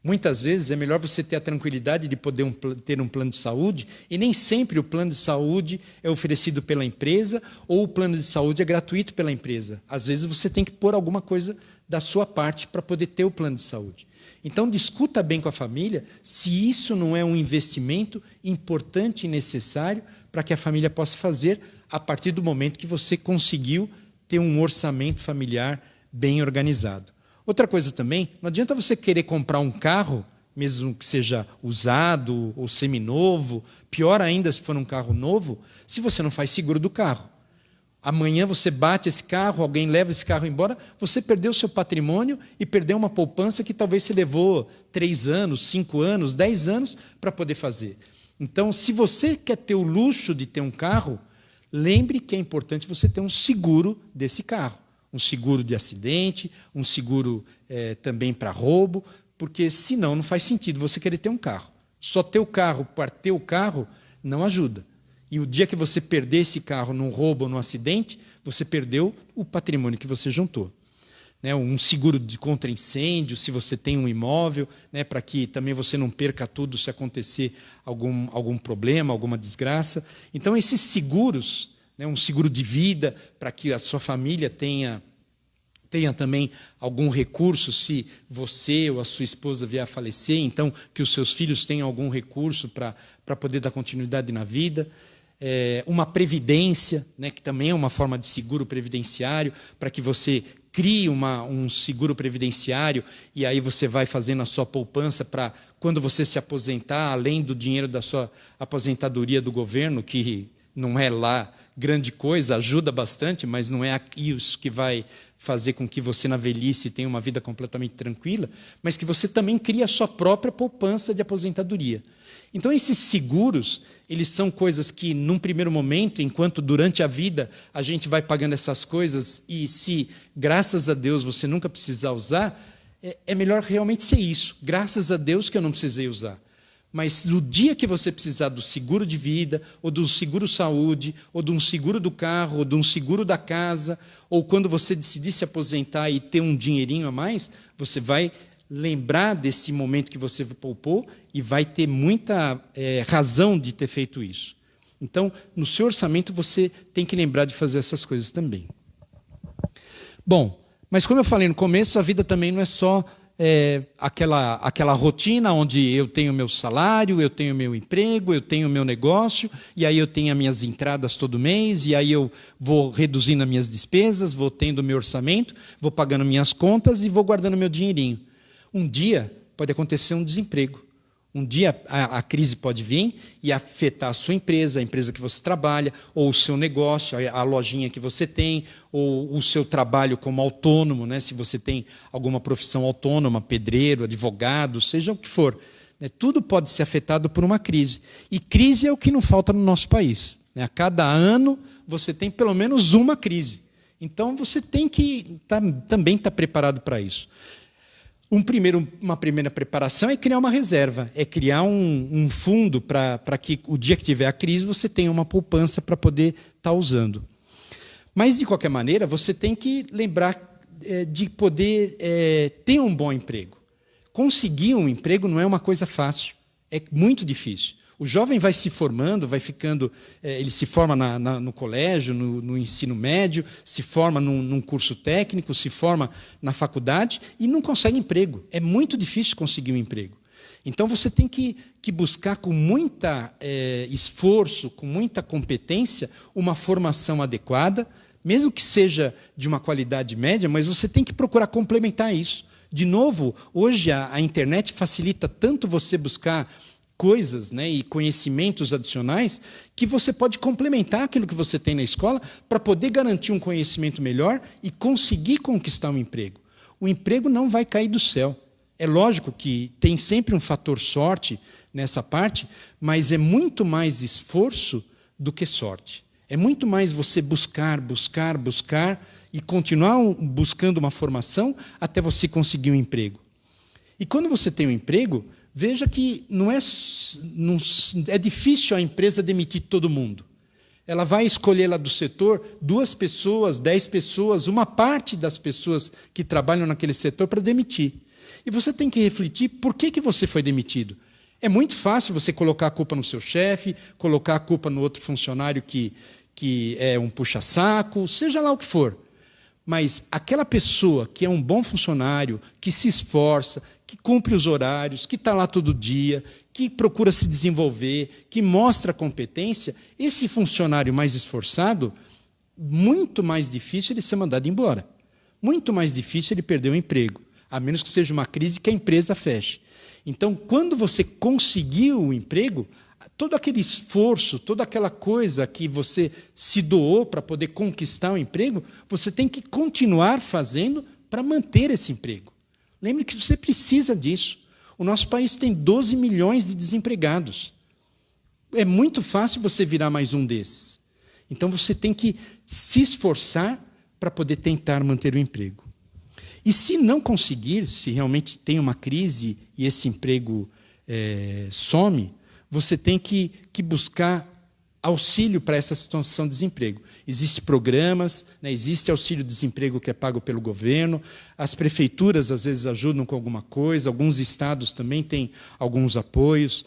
Muitas vezes é melhor você ter a tranquilidade de poder ter um plano de saúde, e nem sempre o plano de saúde é oferecido pela empresa, ou o plano de saúde é gratuito pela empresa. Às vezes você tem que pôr alguma coisa da sua parte para poder ter o plano de saúde. Então, discuta bem com a família se isso não é um investimento importante e necessário para que a família possa fazer a partir do momento que você conseguiu ter um orçamento familiar bem organizado. Outra coisa também, não adianta você querer comprar um carro, mesmo que seja usado ou seminovo, pior ainda se for um carro novo, se você não faz seguro do carro. Amanhã você bate esse carro, alguém leva esse carro embora, você perdeu o seu patrimônio e perdeu uma poupança que talvez você levou 3 anos, 5 anos, 10 anos para poder fazer. Então, se você quer ter o luxo de ter um carro, lembre que é importante você ter um seguro desse carro. Um seguro de acidente, um seguro também para roubo, porque senão não faz sentido você querer ter um carro. Só ter o carro para ter o carro não ajuda. E o dia que você perder esse carro num roubo ou num acidente, você perdeu o patrimônio que você juntou. Um seguro de contra incêndio, se você tem um imóvel, para que também você não perca tudo se acontecer algum problema, alguma desgraça. Então, esses seguros, um seguro de vida, para que a sua família tenha também algum recurso se você ou a sua esposa vier a falecer, então que os seus filhos tenham algum recurso para poder dar continuidade na vida. Uma previdência, que também é uma forma de seguro previdenciário, para que você crie um seguro previdenciário e aí você vai fazendo a sua poupança para, quando você se aposentar, além do dinheiro da sua aposentadoria do governo, que não é lá grande coisa, ajuda bastante, mas não é isso que vai fazer com que você, na velhice, tenha uma vida completamente tranquila, mas que você também crie a sua própria poupança de aposentadoria. Então, esses seguros, eles são coisas que, num primeiro momento, enquanto durante a vida a gente vai pagando essas coisas, e se, graças a Deus, você nunca precisar usar, é melhor realmente ser isso. Graças a Deus que eu não precisei usar. Mas no dia que você precisar do seguro de vida, ou do seguro saúde, ou de um seguro do carro, ou de um seguro da casa, ou quando você decidir se aposentar e ter um dinheirinho a mais, você vai lembrar desse momento que você poupou e vai ter muita razão de ter feito isso. Então, no seu orçamento, você tem que lembrar de fazer essas coisas também. Bom, mas como eu falei no começo, a vida também não é só aquela rotina onde eu tenho meu salário, eu tenho meu emprego, eu tenho meu negócio, e aí eu tenho as minhas entradas todo mês, e aí eu vou reduzindo as minhas despesas, vou tendo meu orçamento, vou pagando minhas contas e vou guardando meu dinheirinho. Um dia pode acontecer um desemprego. Um dia a crise pode vir e afetar a sua empresa, a empresa que você trabalha, ou o seu negócio, a lojinha que você tem, ou o seu trabalho como autônomo, se você tem alguma profissão autônoma, pedreiro, advogado, seja o que for. Tudo pode ser afetado por uma crise. E crise é o que não falta no nosso país. A cada ano você tem pelo menos uma crise. Então você tem que também estar preparado para isso. Uma primeira preparação é criar uma reserva, é criar um fundo para que o dia que tiver a crise você tenha uma poupança para poder estar usando. Mas, de qualquer maneira, você tem que lembrar de poder ter um bom emprego. Conseguir um emprego não é uma coisa fácil, é muito difícil. O jovem vai se formando, vai ficando, ele se forma no colégio, no ensino médio, se forma num curso técnico, se forma na faculdade e não consegue emprego. É muito difícil conseguir um emprego. Então, você tem que buscar com muito esforço, com muita competência, uma formação adequada, mesmo que seja de uma qualidade média, mas você tem que procurar complementar isso. De novo, hoje a internet facilita tanto você buscar coisas e conhecimentos adicionais que você pode complementar aquilo que você tem na escola para poder garantir um conhecimento melhor e conseguir conquistar um emprego. O emprego não vai cair do céu. É lógico que tem sempre um fator sorte nessa parte, mas é muito mais esforço do que sorte. É muito mais você buscar e continuar buscando uma formação até você conseguir um emprego. E quando você tem um emprego, veja que é difícil a empresa demitir todo mundo. Ela vai escolher lá do setor 2 pessoas, 10 pessoas, uma parte das pessoas que trabalham naquele setor para demitir. E você tem que refletir por que você foi demitido. É muito fácil você colocar a culpa no seu chefe, colocar a culpa no outro funcionário que é um puxa-saco, seja lá o que for. Mas aquela pessoa que é um bom funcionário, que se esforça, que cumpre os horários, que está lá todo dia, que procura se desenvolver, que mostra competência, esse funcionário mais esforçado, muito mais difícil ele ser mandado embora. Muito mais difícil ele perder o emprego, a menos que seja uma crise que a empresa feche. Então, quando você conseguiu o emprego, todo aquele esforço, toda aquela coisa que você se doou para poder conquistar o emprego, você tem que continuar fazendo para manter esse emprego. Lembre que você precisa disso. O nosso país tem 12 milhões de desempregados. É muito fácil você virar mais um desses. Então, você tem que se esforçar para poder tentar manter o emprego. E se não conseguir, se realmente tem uma crise e esse emprego some, você tem que buscar auxílio para essa situação de desemprego. Existem programas, né, existe auxílio-desemprego que é pago pelo governo, as prefeituras às vezes ajudam com alguma coisa, alguns estados também têm alguns apoios,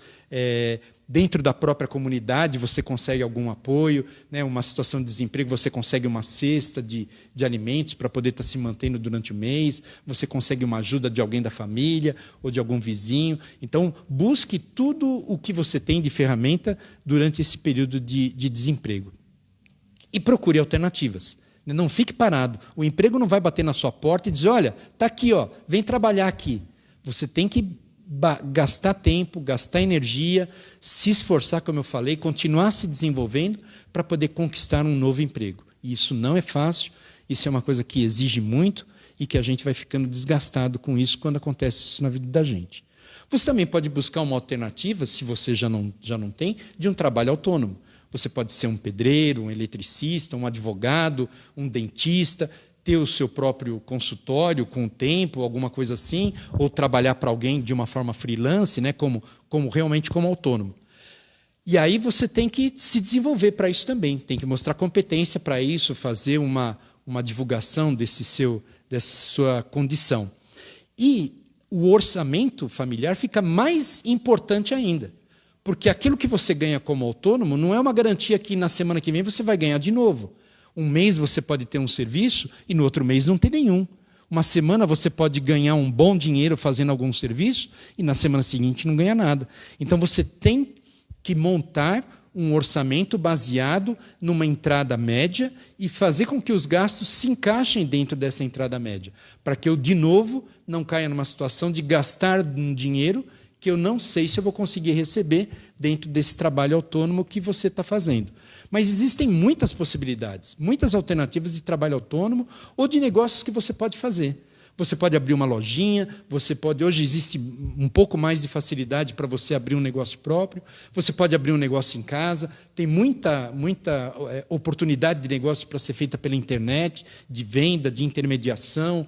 dentro da própria comunidade você consegue algum apoio, né, uma situação de desemprego, você consegue uma cesta de alimentos para poder estar se mantendo durante o mês, você consegue uma ajuda de alguém da família ou de algum vizinho. Então, busque tudo o que você tem de ferramenta durante esse período de desemprego. E procure alternativas. Não fique parado. O emprego não vai bater na sua porta e dizer, olha, está aqui, ó, vem trabalhar aqui. Você tem que gastar tempo, gastar energia, se esforçar, como eu falei, continuar se desenvolvendo para poder conquistar um novo emprego. E isso não é fácil, isso é uma coisa que exige muito e que a gente vai ficando desgastado com isso quando acontece isso na vida da gente. Você também pode buscar uma alternativa, se você já não tem, de um trabalho autônomo. Você pode ser um pedreiro, um eletricista, um advogado, um dentista, ter o seu próprio consultório com o tempo, alguma coisa assim, ou trabalhar para alguém de uma forma freelance, né, realmente como autônomo. E aí você tem que se desenvolver para isso também, tem que mostrar competência para isso, fazer uma divulgação dessa sua condição. E o orçamento familiar fica mais importante ainda, porque aquilo que você ganha como autônomo não é uma garantia que na semana que vem você vai ganhar de novo. Um mês você pode ter um serviço e no outro mês não ter nenhum. Uma semana você pode ganhar um bom dinheiro fazendo algum serviço e na semana seguinte não ganha nada. Então você tem que montar um orçamento baseado numa entrada média e fazer com que os gastos se encaixem dentro dessa entrada média, para que eu, de novo, não caia numa situação de gastar um dinheiro que eu não sei se eu vou conseguir receber dentro desse trabalho autônomo que você está fazendo. Mas existem muitas possibilidades, muitas alternativas de trabalho autônomo ou de negócios que você pode fazer. Você pode abrir uma lojinha, hoje existe um pouco mais de facilidade para você abrir um negócio próprio, você pode abrir um negócio em casa, tem muita oportunidade de negócio para ser feita pela internet, de venda, de intermediação,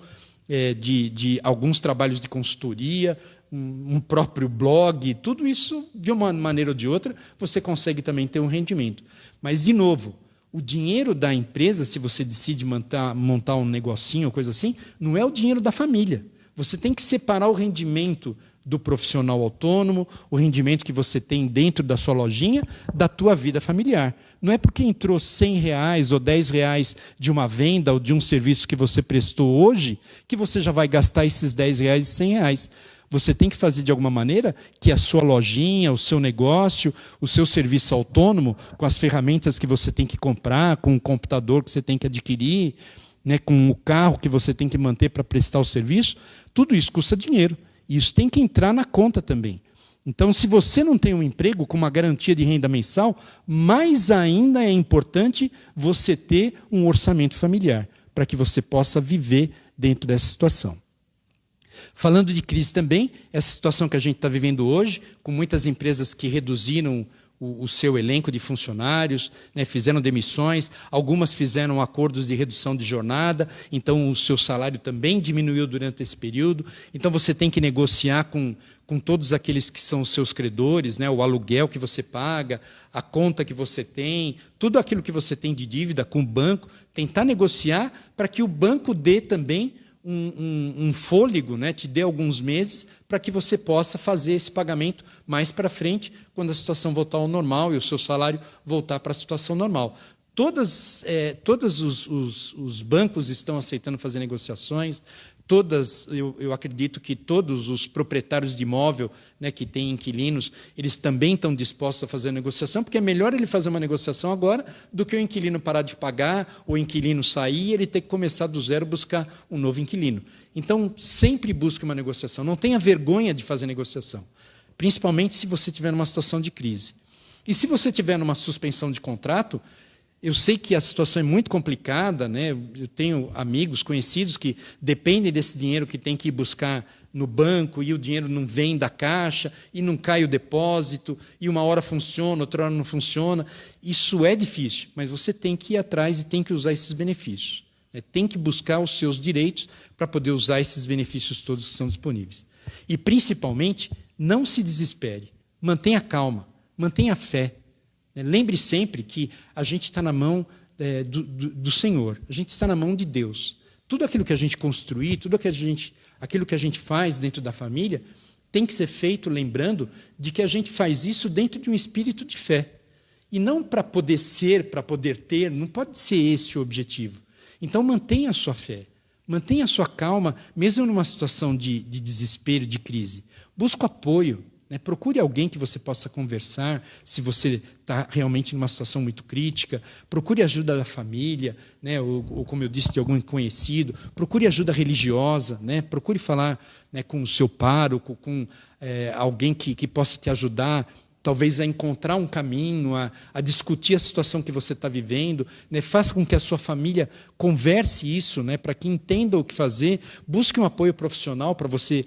de alguns trabalhos de consultoria, um próprio blog, tudo isso, de uma maneira ou de outra, você consegue também ter um rendimento. Mas, de novo, o dinheiro da empresa, se você decide montar um negocinho ou coisa assim, não é o dinheiro da família. Você tem que separar o rendimento do profissional autônomo, o rendimento que você tem dentro da sua lojinha, da tua vida familiar. Não é porque entrou R$100 ou R$10 de uma venda ou de um serviço que você prestou hoje, que você já vai gastar esses R$10 e R$100. Você tem que fazer de alguma maneira que a sua lojinha, o seu negócio, o seu serviço autônomo, com as ferramentas que você tem que comprar, com o computador que você tem que adquirir, né, com o carro que você tem que manter para prestar o serviço, tudo isso custa dinheiro. E isso tem que entrar na conta também. Então, se você não tem um emprego com uma garantia de renda mensal, mais ainda é importante você ter um orçamento familiar, para que você possa viver dentro dessa situação. Falando de crise também, essa situação que a gente está vivendo hoje, com muitas empresas que reduziram o seu elenco de funcionários, né, fizeram demissões, algumas fizeram acordos de redução de jornada, então o seu salário também diminuiu durante esse período. Então você tem que negociar com todos aqueles que são os seus credores, né, o aluguel que você paga, a conta que você tem, tudo aquilo que você tem de dívida com o banco, tentar negociar para que o banco dê também um fôlego, né, te dê alguns meses para que você possa fazer esse pagamento mais para frente, quando a situação voltar ao normal e o seu salário voltar para a situação normal. Todos os bancos estão aceitando fazer negociações, eu acredito que todos os proprietários de imóvel, né, que têm inquilinos, eles também estão dispostos a fazer a negociação, porque é melhor ele fazer uma negociação agora do que o inquilino parar de pagar, o inquilino sair e ele ter que começar do zero buscar um novo inquilino. Então, sempre busque uma negociação. Não tenha vergonha de fazer negociação, principalmente se você estiver numa situação de crise. E se você estiver numa suspensão de contrato, eu sei que a situação é muito complicada, né? Eu tenho amigos, conhecidos que dependem desse dinheiro que tem que ir buscar no banco e o dinheiro não vem da caixa e não cai o depósito e uma hora funciona, outra hora não funciona. Isso é difícil, mas você tem que ir atrás e tem que usar esses benefícios. Tem que buscar os seus direitos para poder usar esses benefícios todos que são disponíveis. E, principalmente, não se desespere. Mantenha calma, mantenha fé. Lembre sempre que a gente está na mão do Senhor, a gente está na mão de Deus. Tudo aquilo que a gente construir, aquilo que a gente faz dentro da família, tem que ser feito lembrando de que a gente faz isso dentro de um espírito de fé. E não para poder ser, para poder ter, não pode ser esse o objetivo. Então, mantenha a sua fé, mantenha a sua calma, mesmo numa situação de desespero, de crise. Busque apoio, procure alguém que você possa conversar, se você está realmente numa situação muito crítica. Procure ajuda da família, ou como eu disse, de algum conhecido. Procure ajuda religiosa, procure falar com o seu pároco, com alguém que possa te ajudar, talvez a encontrar um caminho, a discutir a situação que você está vivendo. Faça com que a sua família converse isso, para que entenda o que fazer. Busque um apoio profissional para você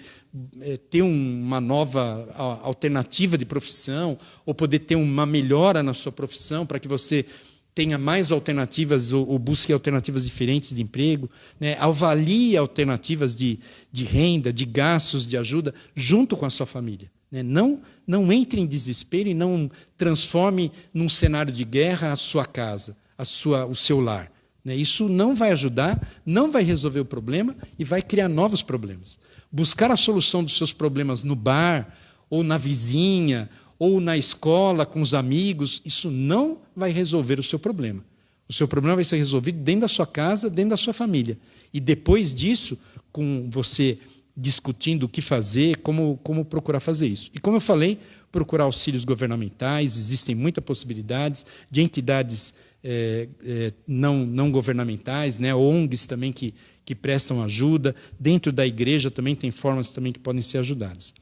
ter uma nova alternativa de profissão, ou poder ter uma melhora na sua profissão, para que você tenha mais alternativas ou busque alternativas diferentes de emprego. Avalie alternativas de renda, de gastos, de ajuda, junto com a sua família. Não entre em desespero e não transforme num cenário de guerra a sua casa, o seu lar. Isso não vai ajudar, não vai resolver o problema e vai criar novos problemas. Buscar a solução dos seus problemas no bar, ou na vizinha, ou na escola, com os amigos, isso não vai resolver o seu problema. O seu problema vai ser resolvido dentro da sua casa, dentro da sua família. E depois disso, com você discutindo o que fazer, como procurar fazer isso. E como eu falei, procurar auxílios governamentais, existem muitas possibilidades de entidades não governamentais, ONGs também que prestam ajuda. Dentro da igreja também tem formas também que podem ser ajudadas.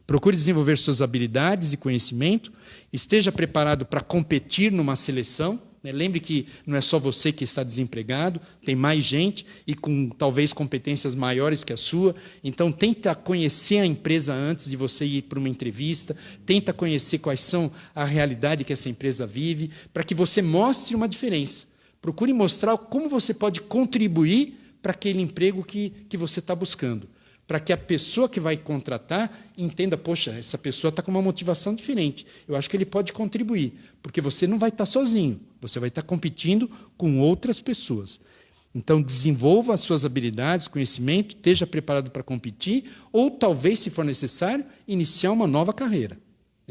Procure desenvolver suas habilidades e conhecimento, esteja preparado para competir numa seleção. Lembre que não é só você que está desempregado, tem mais gente e com talvez competências maiores que a sua. Então, tenta conhecer a empresa antes de você ir para uma entrevista, tenta conhecer quais são a realidade que essa empresa vive, para que você mostre uma diferença. Procure mostrar como você pode contribuir para aquele emprego que você está buscando, para que a pessoa que vai contratar entenda, poxa, essa pessoa está com uma motivação diferente, eu acho que ele pode contribuir, porque você não vai estar sozinho, você vai estar competindo com outras pessoas. Então, desenvolva as suas habilidades, conhecimento, esteja preparado para competir, ou talvez, se for necessário, iniciar uma nova carreira.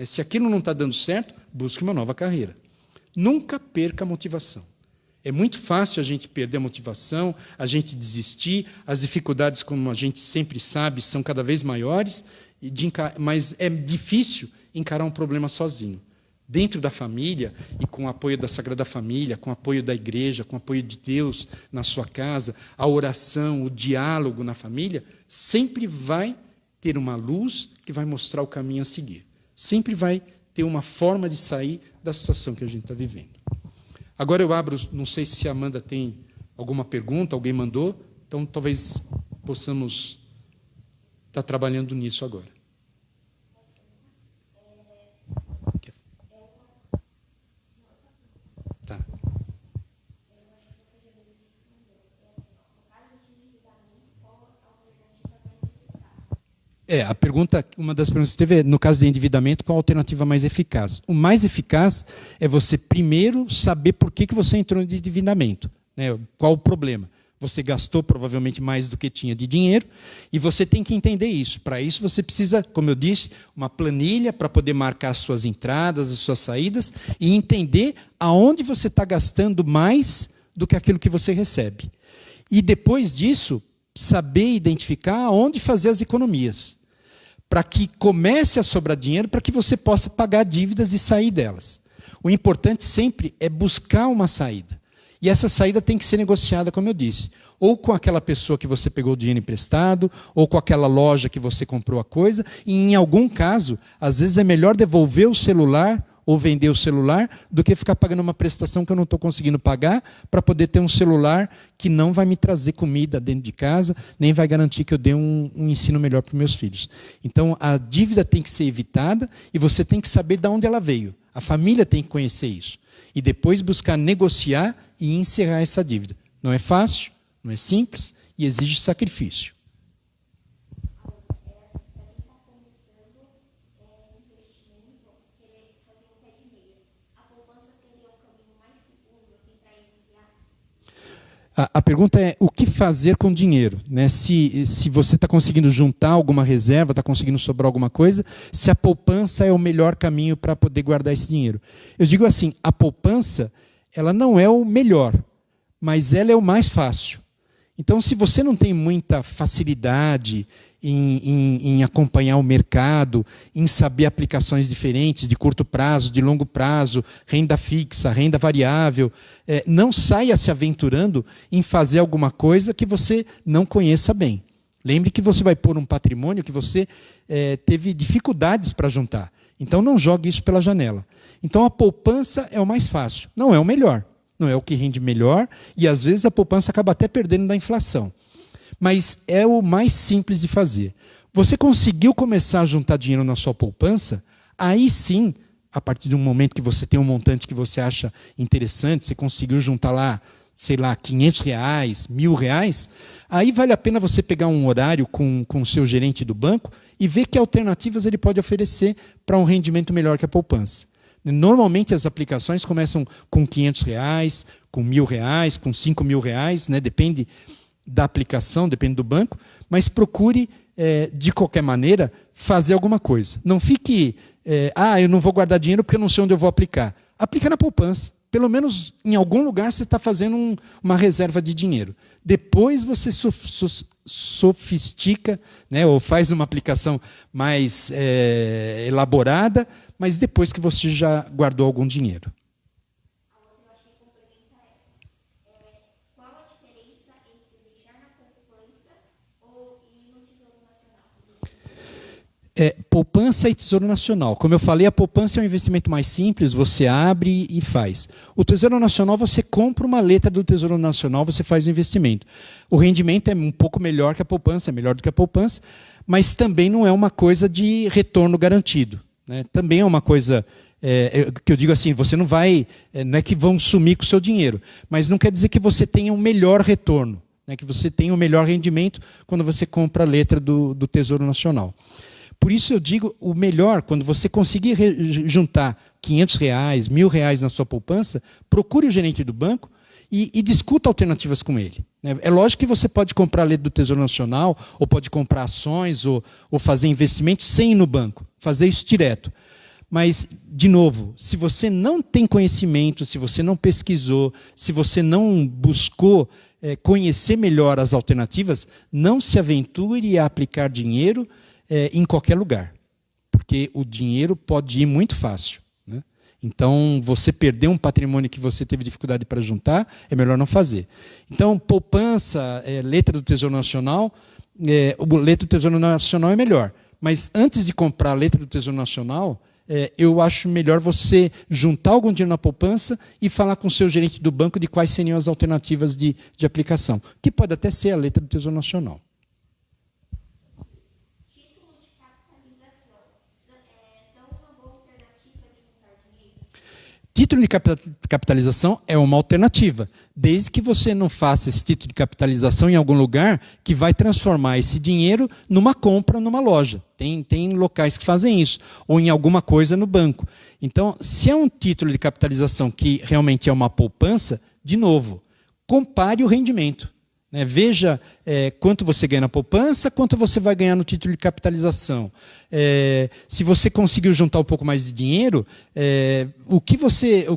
Se aquilo não está dando certo, busque uma nova carreira. Nunca perca a motivação. É muito fácil a gente perder a motivação, a gente desistir. As dificuldades, como a gente sempre sabe, são cada vez maiores, mas é difícil encarar um problema sozinho. Dentro da família, e com o apoio da Sagrada Família, com o apoio da igreja, com o apoio de Deus na sua casa, a oração, o diálogo na família, sempre vai ter uma luz que vai mostrar o caminho a seguir. Sempre vai ter uma forma de sair da situação que a gente está vivendo. Agora eu abro, não sei se a Amanda tem alguma pergunta, alguém mandou, então talvez possamos estar trabalhando nisso agora. Tá. A pergunta, uma das perguntas que teve é, no caso de endividamento, qual a alternativa mais eficaz? O mais eficaz é você primeiro saber por que você entrou em endividamento, qual o problema. Você gastou provavelmente mais do que tinha de dinheiro e você tem que entender isso. Para isso você precisa, como eu disse, uma planilha para poder marcar as suas entradas, as suas saídas e entender aonde você está gastando mais do que aquilo que você recebe. E depois disso, saber identificar aonde fazer as economias, para que comece a sobrar dinheiro para que você possa pagar dívidas e sair delas. O importante sempre é buscar uma saída. E essa saída tem que ser negociada, como eu disse, ou com aquela pessoa que você pegou o dinheiro emprestado, ou com aquela loja que você comprou a coisa, e em algum caso, às vezes é melhor devolver o celular ou vender o celular do que ficar pagando uma prestação que eu não estou conseguindo pagar para poder ter um celular que não vai me trazer comida dentro de casa, nem vai garantir que eu dê um ensino melhor para os meus filhos. Então, a dívida tem que ser evitada e você tem que saber de onde ela veio. A família tem que conhecer isso. E depois buscar negociar e encerrar essa dívida. Não é fácil, não é simples e exige sacrifício. A pergunta é o que fazer com dinheiro, né? Se você está conseguindo juntar alguma reserva, está conseguindo sobrar alguma coisa, se a poupança é o melhor caminho para poder guardar esse dinheiro. Eu digo assim, a poupança ela não é o melhor, mas ela é o mais fácil. Então, se você não tem muita facilidade em acompanhar o mercado, em saber aplicações diferentes de curto prazo, de longo prazo, renda fixa, renda variável, não saia se aventurando em fazer alguma coisa que você não conheça bem. Lembre que você vai pôr um patrimônio que você teve dificuldades para juntar. Então, não jogue isso pela janela. Então, a poupança é o mais fácil, não é o melhor. Não é o que rende melhor e, às vezes, a poupança acaba até perdendo da inflação. Mas é o mais simples de fazer. Você conseguiu começar a juntar dinheiro na sua poupança, aí sim, a partir de um momento que você tem um montante que você acha interessante, você conseguiu juntar lá, sei lá, R$500, R$1.000, aí vale a pena você pegar um horário com o seu gerente do banco e ver que alternativas ele pode oferecer para um rendimento melhor que a poupança. Normalmente as aplicações começam com R$500, com R$1.000, com R$5.000, né? Depende da aplicação, depende do banco, mas procure, de qualquer maneira, fazer alguma coisa. Não fique, eu não vou guardar dinheiro porque eu não sei onde eu vou aplicar. Aplica na poupança. Pelo menos em algum lugar você está fazendo uma reserva de dinheiro. Depois você sofistica, né, ou faz uma aplicação mais elaborada, mas depois que você já guardou algum dinheiro. Poupança e Tesouro Nacional. Como eu falei, a poupança é um investimento mais simples, você abre e faz. O Tesouro Nacional, você compra uma letra do Tesouro Nacional, você faz o investimento. O rendimento é um pouco melhor que a poupança, é melhor do que a poupança, mas também não é uma coisa de retorno garantido, né? Também é uma coisa que eu digo assim, você não vai, não é que vão sumir com o seu dinheiro, mas não quer dizer que você tenha um melhor retorno, né? Que você tenha um melhor rendimento quando você compra a letra do Tesouro Nacional. Por isso eu digo, o melhor, quando você conseguir juntar R$500, R$1.000 na sua poupança, procure o gerente do banco e discuta alternativas com ele. É lógico que você pode comprar a letra do Tesouro Nacional, ou pode comprar ações, ou fazer investimentos sem ir no banco, fazer isso direto. Mas, de novo, se você não tem conhecimento, se você não pesquisou, se você não buscou conhecer melhor as alternativas, não se aventure a aplicar dinheiro em qualquer lugar, porque o dinheiro pode ir muito fácil, né? Então, você perder um patrimônio que você teve dificuldade para juntar, é melhor não fazer. Então, poupança, letra do Tesouro Nacional, o letra do Tesouro Nacional é melhor, mas antes de comprar a letra do Tesouro Nacional, eu acho melhor você juntar algum dinheiro na poupança e falar com o seu gerente do banco de quais seriam as alternativas de aplicação, que pode até ser a letra do Tesouro Nacional. Título de capitalização é uma alternativa, desde que você não faça esse título de capitalização em algum lugar que vai transformar esse dinheiro numa compra numa loja. Tem locais que fazem isso, ou em alguma coisa no banco. Então, se é um título de capitalização que realmente é uma poupança, de novo, compare o rendimento. Veja quanto você ganha na poupança, quanto você vai ganhar no título de capitalização. Se você conseguiu juntar um pouco mais de dinheiro,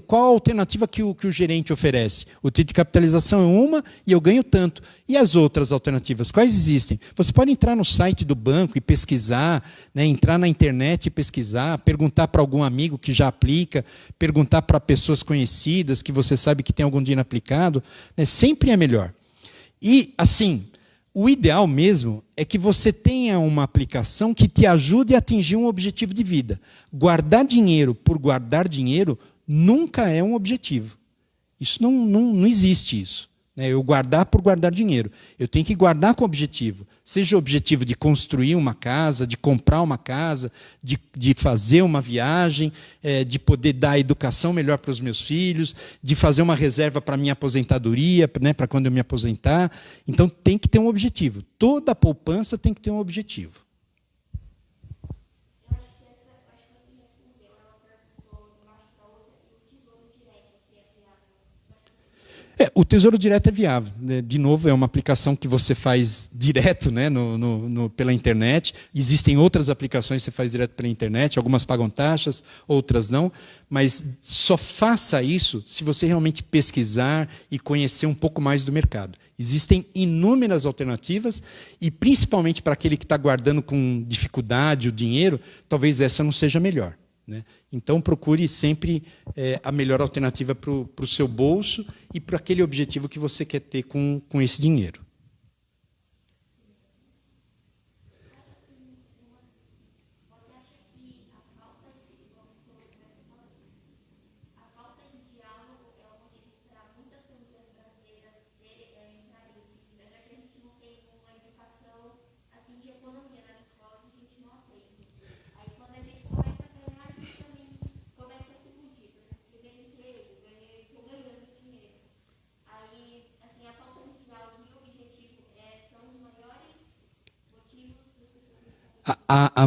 qual a alternativa que o gerente oferece? O título de capitalização é uma e eu ganho tanto. E as outras alternativas, quais existem? Você pode entrar no site do banco e pesquisar, entrar na internet e pesquisar, perguntar para algum amigo que já aplica, perguntar para pessoas conhecidas que você sabe que tem algum dinheiro aplicado. Sempre é melhor. E, assim, O ideal mesmo é que você tenha uma aplicação que te ajude a atingir um objetivo de vida. Guardar dinheiro por guardar dinheiro nunca é um objetivo. Isso não existe isso. Eu guardar por guardar dinheiro. Eu tenho que guardar com objetivo. Seja o objetivo de construir uma casa, de comprar uma casa, de fazer uma viagem, de poder dar educação melhor para os meus filhos, de fazer uma reserva para a minha aposentadoria, para quando eu me aposentar. Então tem que ter um objetivo. Toda poupança tem que ter um objetivo. O Tesouro Direto é viável. De novo, é uma aplicação que você faz direto, né, pela internet. Existem outras aplicações que você faz direto pela internet. Algumas pagam taxas, outras não. Mas só faça isso se você realmente pesquisar e conhecer um pouco mais do mercado. Existem inúmeras alternativas e, principalmente para aquele que está guardando com dificuldade o dinheiro, talvez essa não seja melhor. Então, procure sempre a melhor alternativa para o seu bolso e para aquele objetivo que você quer ter com esse dinheiro.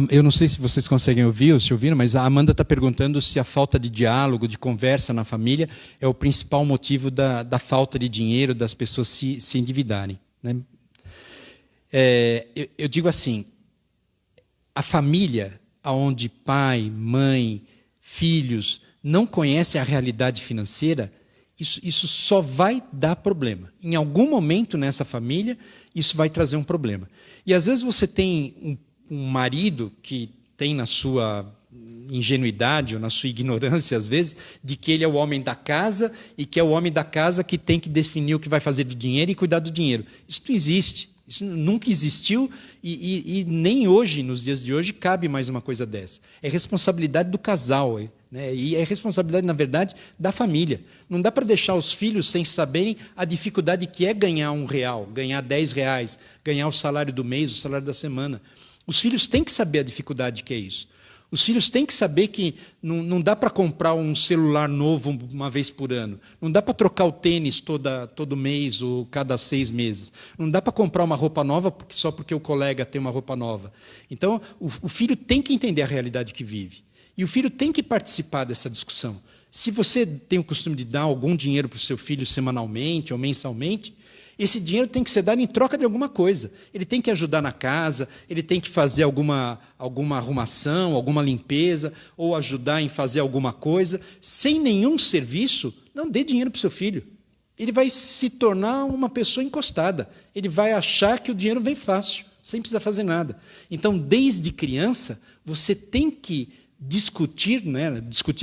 Eu não sei se vocês conseguem ouvir ou se ouviram, mas a Amanda está perguntando se a falta de diálogo, de conversa na família é o principal motivo da falta de dinheiro, das pessoas se endividarem. Eu digo assim, a família onde pai, mãe, filhos não conhecem a realidade financeira, isso só vai dar problema. Em algum momento nessa família, isso vai trazer um problema. E às vezes você tem um marido que tem na sua ingenuidade ou na sua ignorância, às vezes, de que ele é o homem da casa e que é o homem da casa que tem que definir o que vai fazer do dinheiro e cuidar do dinheiro. Isso não existe. Isso nunca existiu e nem hoje, nos dias de hoje, cabe mais uma coisa dessa. É responsabilidade do casal, e é responsabilidade, na verdade, da família. Não dá para deixar os filhos sem saberem a dificuldade que é ganhar R$1, ganhar R$10, ganhar o salário do mês, o salário da semana. Os filhos têm que saber a dificuldade que é isso. Os filhos têm que saber que não dá para comprar um celular novo uma vez por ano. Não dá para trocar o tênis todo mês ou cada 6 meses. Não dá para comprar uma roupa nova só porque o colega tem uma roupa nova. Então, o filho tem que entender a realidade que vive. E o filho tem que participar dessa discussão. Se você tem o costume de dar algum dinheiro para o seu filho semanalmente ou mensalmente, esse dinheiro tem que ser dado em troca de alguma coisa. Ele tem que ajudar na casa, ele tem que fazer alguma arrumação, alguma limpeza, ou ajudar em fazer alguma coisa. Sem nenhum serviço, não dê dinheiro para o seu filho. Ele vai se tornar uma pessoa encostada. Ele vai achar que o dinheiro vem fácil, sem precisar fazer nada. Então, desde criança, você tem que discutir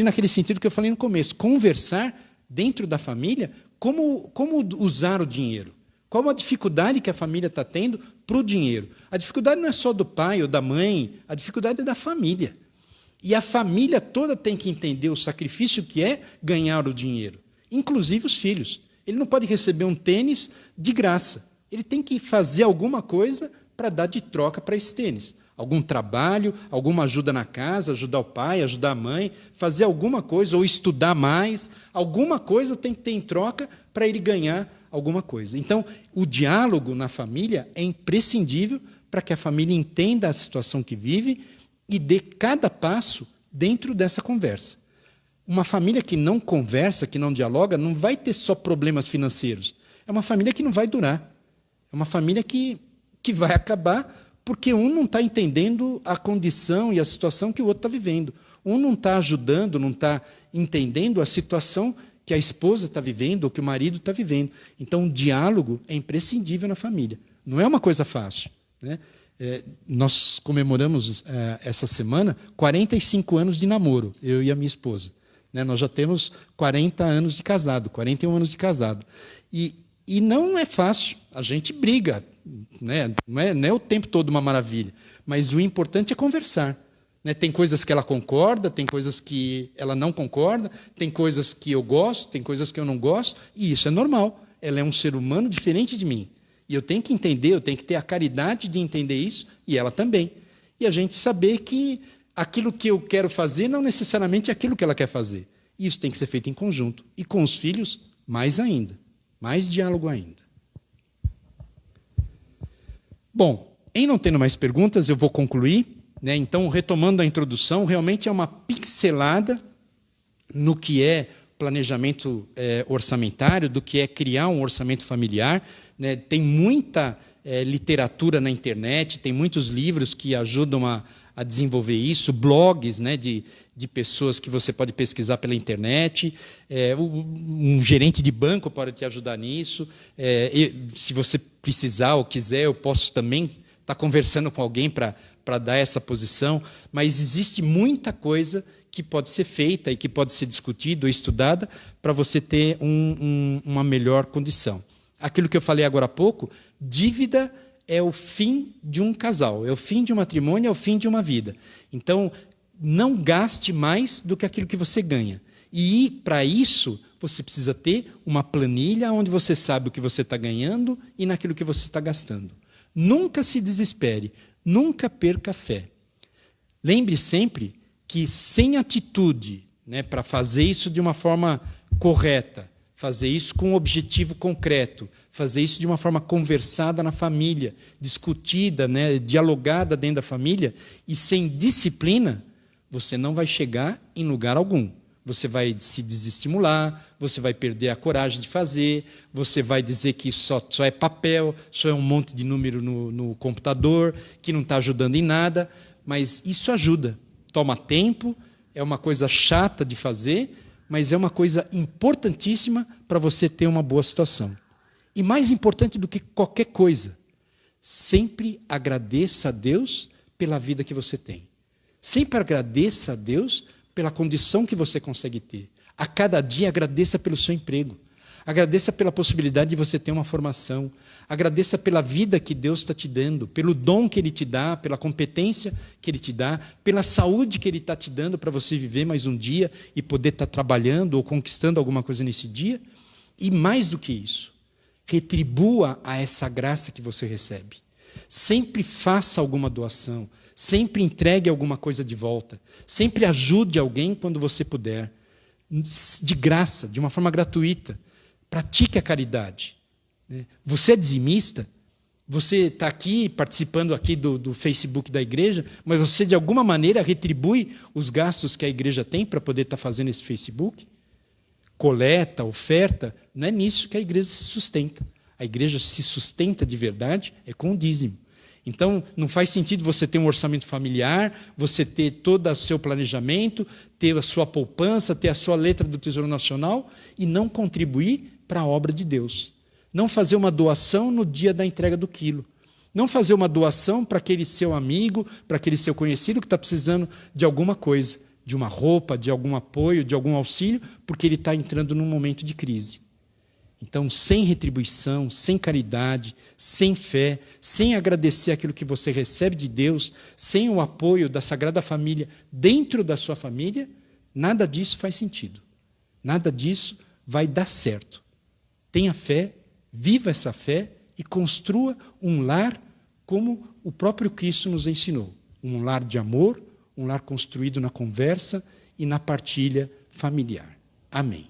naquele sentido que eu falei no começo, conversar dentro da família como usar o dinheiro. Qual a dificuldade que a família está tendo para o dinheiro? A dificuldade não é só do pai ou da mãe, a dificuldade é da família. E a família toda tem que entender o sacrifício que é ganhar o dinheiro, inclusive os filhos. Ele não pode receber um tênis de graça. Ele tem que fazer alguma coisa para dar de troca para esse tênis. Algum trabalho, alguma ajuda na casa, ajudar o pai, ajudar a mãe, fazer alguma coisa, ou estudar mais. Alguma coisa tem que ter em troca para ele ganhar alguma coisa. Então, o diálogo na família é imprescindível para que a família entenda a situação que vive e dê cada passo dentro dessa conversa. Uma família que não conversa, que não dialoga, não vai ter só problemas financeiros. É uma família que não vai durar. É uma família que vai acabar porque um não está entendendo a condição e a situação que o outro está vivendo. Um não está ajudando, não está entendendo a situação que a esposa está vivendo ou que o marido está vivendo. Então, o diálogo é imprescindível na família. Não é uma coisa fácil. Nós comemoramos essa semana 45 anos de namoro, eu e a minha esposa. Nós já temos 40 anos de casado, 41 anos de casado. E não é fácil. A gente briga né? Não é o tempo todo uma maravilha, mas o importante é conversar. Né? Tem coisas que ela concorda, tem coisas que ela não concorda, tem coisas que eu gosto, tem coisas que eu não gosto, e isso é normal. Ela é um ser humano diferente de mim. E eu tenho que entender, eu tenho que ter a caridade de entender isso, e ela também. E a gente saber que aquilo que eu quero fazer não necessariamente é aquilo que ela quer fazer. Isso tem que ser feito em conjunto. E com os filhos, mais ainda. Mais diálogo ainda. Bom, em não tendo mais perguntas, eu vou concluir. Né? Então, retomando a introdução, realmente é uma pincelada no que é planejamento orçamentário, do que é criar um orçamento familiar. Né? Tem muita literatura na internet, tem muitos livros que ajudam a desenvolver isso, blogs, né, de pessoas que você pode pesquisar pela internet, um gerente de banco pode te ajudar nisso, se você precisar ou quiser, eu posso também estar conversando com alguém para dar essa posição, mas existe muita coisa que pode ser feita e que pode ser discutida ou estudada para você ter uma melhor condição. Aquilo que eu falei agora há pouco, dívida é o fim de um casal, é o fim de um matrimônio, é o fim de uma vida. Então, não gaste mais do que aquilo que você ganha. E, para isso, você precisa ter uma planilha onde você sabe o que você está ganhando e naquilo que você está gastando. Nunca se desespere, nunca perca a fé. Lembre sempre que, sem atitude, né, para fazer isso de uma forma correta, fazer isso com um objetivo concreto, fazer isso de uma forma conversada na família, discutida, né, dialogada dentro da família, e sem disciplina, você não vai chegar em lugar algum. Você vai se desestimular, você vai perder a coragem de fazer, você vai dizer que só é papel, só é um monte de número no computador, que não está ajudando em nada, mas isso ajuda. Toma tempo, é uma coisa chata de fazer, mas é uma coisa importantíssima para você ter uma boa situação. E mais importante do que qualquer coisa, sempre agradeça a Deus pela vida que você tem. Sempre agradeça a Deus pela condição que você consegue ter. A cada dia agradeça pelo seu emprego. Agradeça pela possibilidade de você ter uma formação. Agradeça pela vida que Deus está te dando, pelo dom que Ele te dá, pela competência que Ele te dá, pela saúde que Ele está te dando para você viver mais um dia e poder estar trabalhando ou conquistando alguma coisa nesse dia. E mais do que isso, retribua a essa graça que você recebe. Sempre faça alguma doação, sempre entregue alguma coisa de volta, sempre ajude alguém quando você puder, de graça, de uma forma gratuita. Pratique a caridade. Você é dizimista, você está aqui participando aqui do Facebook da igreja, mas você de alguma maneira retribui os gastos que a igreja tem para poder estar fazendo esse Facebook? Coleta, oferta, não é nisso que a igreja se sustenta. A igreja se sustenta de verdade é com o dízimo. Então, não faz sentido você ter um orçamento familiar, você ter todo o seu planejamento, ter a sua poupança, ter a sua letra do Tesouro Nacional e não contribuir para a obra de Deus. Não fazer uma doação no dia da entrega do quilo. Não fazer uma doação para aquele seu amigo, para aquele seu conhecido que está precisando de alguma coisa, de uma roupa, de algum apoio, de algum auxílio, porque ele está entrando num momento de crise. Então, sem retribuição, sem caridade, sem fé, sem agradecer aquilo que você recebe de Deus, sem o apoio da Sagrada Família dentro da sua família, nada disso faz sentido. Nada disso vai dar certo. Tenha fé, viva essa fé e construa um lar como o próprio Cristo nos ensinou. Um lar de amor, um lar construído na conversa e na partilha familiar. Amém.